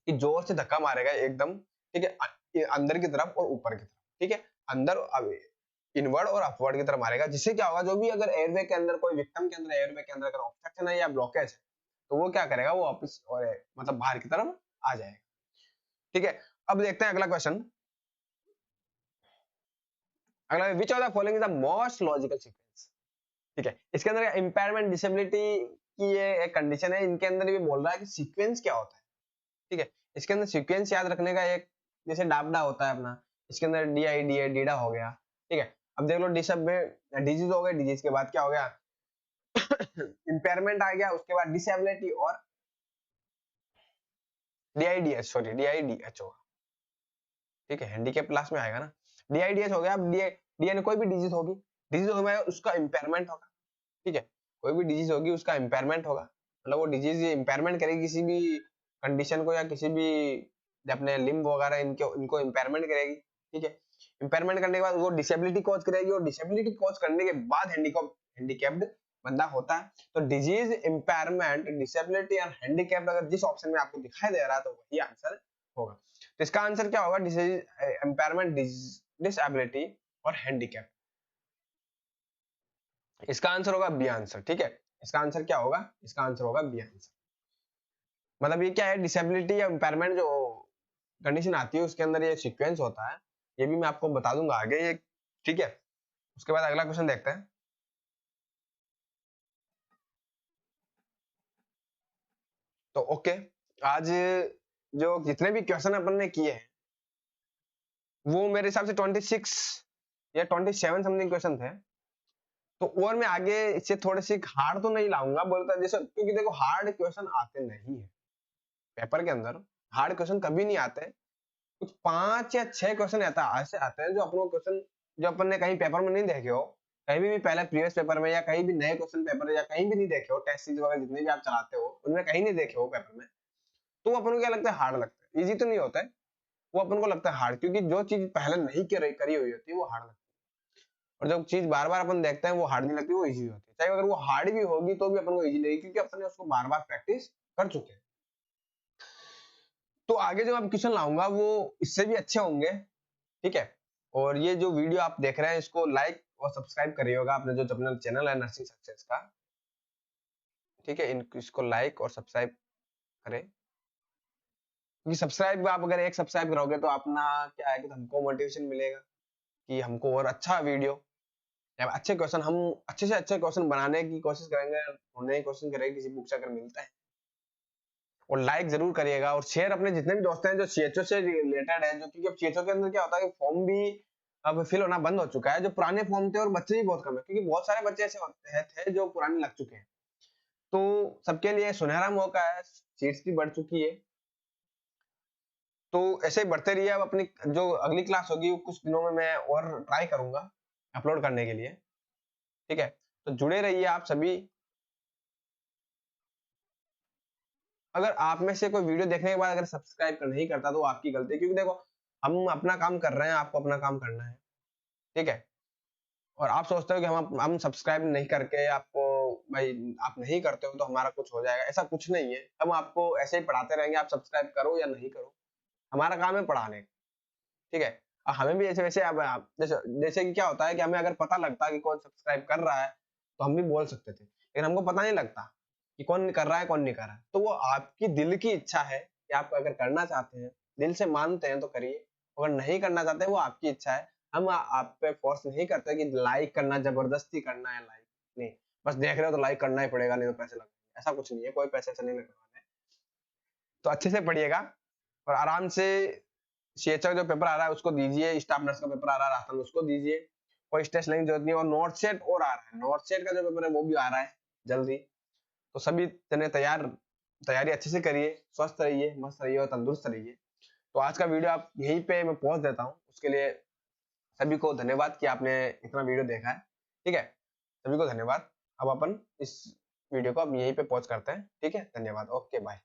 कि जोर से धक्का मारेगा एकदम, ठीक है, अंदर की तरफ और ऊपर की तरफ, ठीक है, अंदर इनवर्ड और अपवर्ड की तरफ मारेगा, जिससे क्या होगा, जो भी अगर एयरवे के अंदर कोई विक्टिम के अंदर एयरवे के अंदर अगर ऑब्स्ट्रक्शन है या ब्लॉकेज है, तो वो क्या करेगा, वो वापस और मतलब बाहर की तरफ आ जाएगा। ठीक है, अब देखते हैं अगला क्वेश्चन। अगला, which of the following is the most logical sequence. ठीक है, इसके अंदर इम्पेयरमेंट डिसेबिलिटी की ये एक कंडीशन है, इनके अंदर भी बोल रहा है कि सीक्वेंस क्या होता है। ठीक है, इसके अंदर सीक्वेंस याद रखने का एक, जैसे डाबडा होता है अपना, इसके अंदर DID है, डीडा हो गया। ठीक है, अब देख लो डिसब में डिजीज हो गए, डिजीज के बाद क्या हो गया, इम्पेयरमेंट आ गया, उसके बाद डिसेबिलिटी और DIDH, सॉरी DIDH होगा। ठीक है, हैंडीकैप क्लास में आएगा ना, DIDH हो गया। अब DID कोई भी डिजीज होगी, डिजीज हो गया उसका इम्पेयरमेंट होगा। ठीक है, कोई भी डिजीज होगी उसका इम्पेयरमेंट होगा, मतलब वो डिजीज इम्पेयरमेंट करेगी किसी भी कंडीशन को, या किसी भी अपने लिम्ब वगैरह इनको इनको इम्पेयरमेंट करेगी। ठीक है, इम्पेयरमेंट करने के बाद वो डिसेबिलिटी कॉज करेगी, और डिसेबिलिटी कॉज करने के बाद हैंडीकैप्ड बंदा होता है। तो डिजीज, इम्पेयरमेंट, डिसेबिलिटी और हैंडीकैप्ड अगर जिस ऑप्शन में आपको दिखाई दे रहा है तो वही आंसर होगा। तो इसका आंसर क्या होगा, डिजीज, इम्पेयरमेंट, डिसेबिलिटी और हैंडीकैप। इसका आंसर होगा बी आंसर। ठीक है, इसका आंसर क्या होगा, इसका आंसर होगा बी आंसर। मतलब ये क्या है, डिसेबिलिटी या इम्पेयरमेंट जो कंडीशन आती है उसके अंदर ये सीक्वेंस होता है, ये भी मैं आपको बता दूंगा आगे ये। ठीक है, उसके बाद अगला क्वेश्चन देखते हैं। तो ओके, आज जो जितने भी क्वेश्चन अपन ने किए हैं वो मेरे हिसाब से 26 या 27 समथिंग क्वेश्चन थे। तो और मैं आगे इससे थोड़े से हार्ड तो नहीं लाऊंगा, बोलता जैसे, क्योंकि देखो हार्ड क्वेश्चन आते नहीं है पेपर के अंदर, हार्ड क्वेश्चन कभी नहीं आते। कुछ 5 या 6 क्वेश्चन ऐसे आते हैं जो अपन क्वेश्चन, जो अपन ने कहीं पेपर में नहीं देखे हो, कहीं भी पहले प्रीवियस पेपर में या कहीं भी नए क्वेश्चन पेपर या कहीं भी नहीं देखे हो, टेस्ट सीरीज वगैरह जितने भी आप चलाते हो उनमें कहीं नहीं देखे हो पेपर में, तो अपन को क्या लगता है, हार्ड लगता है। इजी तो नहीं होता है, वो अपन को लगता है हार्ड, क्योंकि जो चीज पहले नहीं करी हुई होती है वो हार्ड लगती है, और जो चीज बार बार अपन देखते हैं वो हार्ड नहीं लगती, वो इजी होती है। चाहे अगर वो हार्ड भी होगी तो भी अपन को इजी लगेगी, क्योंकि अपन ने उसको बार बार प्रैक्टिस कर चुके हैं। तो आगे जो मैं क्वेश्चन लाऊंगा वो इससे भी अच्छे होंगे। ठीक है, और ये जो वीडियो आप देख रहे हैं इसको लाइक और सब्सक्राइब करिएगा, अपने जो अपना चैनल है नर्सिंग सक्सेस का। ठीक है, इसको लाइक और सब्सक्राइब करें, क्योंकि सब्सक्राइब आप अगर एक सब्सक्राइब करोगे तो अपना क्या है कि हमको मोटिवेशन मिलेगा कि हमको और अच्छा वीडियो या अच्छे क्वेश्चन, हम अच्छे से अच्छे क्वेश्चन बनाने की कोशिश करेंगे, ढूंढने की कोशिश करेंगे किसी बुक से अगर मिलता है। और लाइक जरूर करिएगा और शेयर अपने जितने भी दोस्त हैं जो CHO से रिलेटेड है, जो क्योंकि अब CHO के अंदर क्या होता है कि फॉर्म भी अब फिल होना बंद हो चुका है, जो पुराने फॉर्म थे, और बच्चे भी बहुत कम है, क्योंकि बहुत सारे बच्चे ऐसे थे जो पुराने लग चुके हैं। तो सबके लिए सुनहरा मौका है, सीट्स भी बढ़ चुकी है, तो ऐसे ही बढ़ते रहिए। अब अपनी जो अगली क्लास होगी वो कुछ दिनों में मैं और ट्राई करूंगा अपलोड करने के लिए। ठीक है, तो जुड़े रहिए आप सभी। अगर आप में से कोई वीडियो देखने के बाद अगर सब्सक्राइब नहीं करता तो आपकी गलती है, क्योंकि देखो हम अपना काम कर रहे हैं, आपको अपना काम करना है। ठीक है, और आप सोचते हो कि हम सब्सक्राइब नहीं करके आपको, भाई आप नहीं करते हो तो हमारा कुछ हो जाएगा, ऐसा कुछ नहीं है। हम आपको ऐसे ही पढ़ाते रहेंगे, आप सब्सक्राइब करो या नहीं करो, हमारा काम है पढ़ाने। ठीक है, हमें भी ऐसे वैसे अब जैसे जैसे कि क्या होता है कि हमें अगर पता लगता है कि कौन सब्सक्राइब कर रहा है तो हम भी बोल सकते थे, लेकिन हमको पता नहीं लगता कि कौन कर रहा है कौन नहीं कर रहा है। तो वो आपकी दिल की इच्छा है कि आप अगर करना चाहते हैं, दिल से मानते हैं तो करिए, अगर नहीं करना चाहते वो आपकी इच्छा है। हम आप पे फोर्स नहीं करते कि लाइक करना, जबरदस्ती करना है लाइक, नहीं, बस देख रहे हो तो लाइक करना ही पड़ेगा नहीं तो पैसे लगेंगे, ऐसा कुछ नहीं है, कोई पैसे नहीं लगवाने। तो अच्छे से पढ़िएगा और आराम से CHO जो पेपर आ रहा है उसको दीजिए, स्टाफ नर्स का पेपर आ रहा है राजस्थान, उसको दीजिए, कोई स्ट्रेस लेने की जरूरत नहीं। और नॉर्थ सेट और आ रहा है, नॉर्थ सेट का जो पेपर है वो भी आ रहा है जल्दी। तो सभी जने तैयारी अच्छे से करिए, स्वस्थ रहिए, मस्त रहिए और तंदुरुस्त रहिए। तो आज का वीडियो आप यहीं पे मैं पहुंच देता हूँ। उसके लिए सभी को धन्यवाद कि आपने इतना वीडियो देखा है। ठीक है, सभी को धन्यवाद। अब अपन इस वीडियो को अब यहीं पे पॉज करते हैं। ठीक है, धन्यवाद, ओके बाय।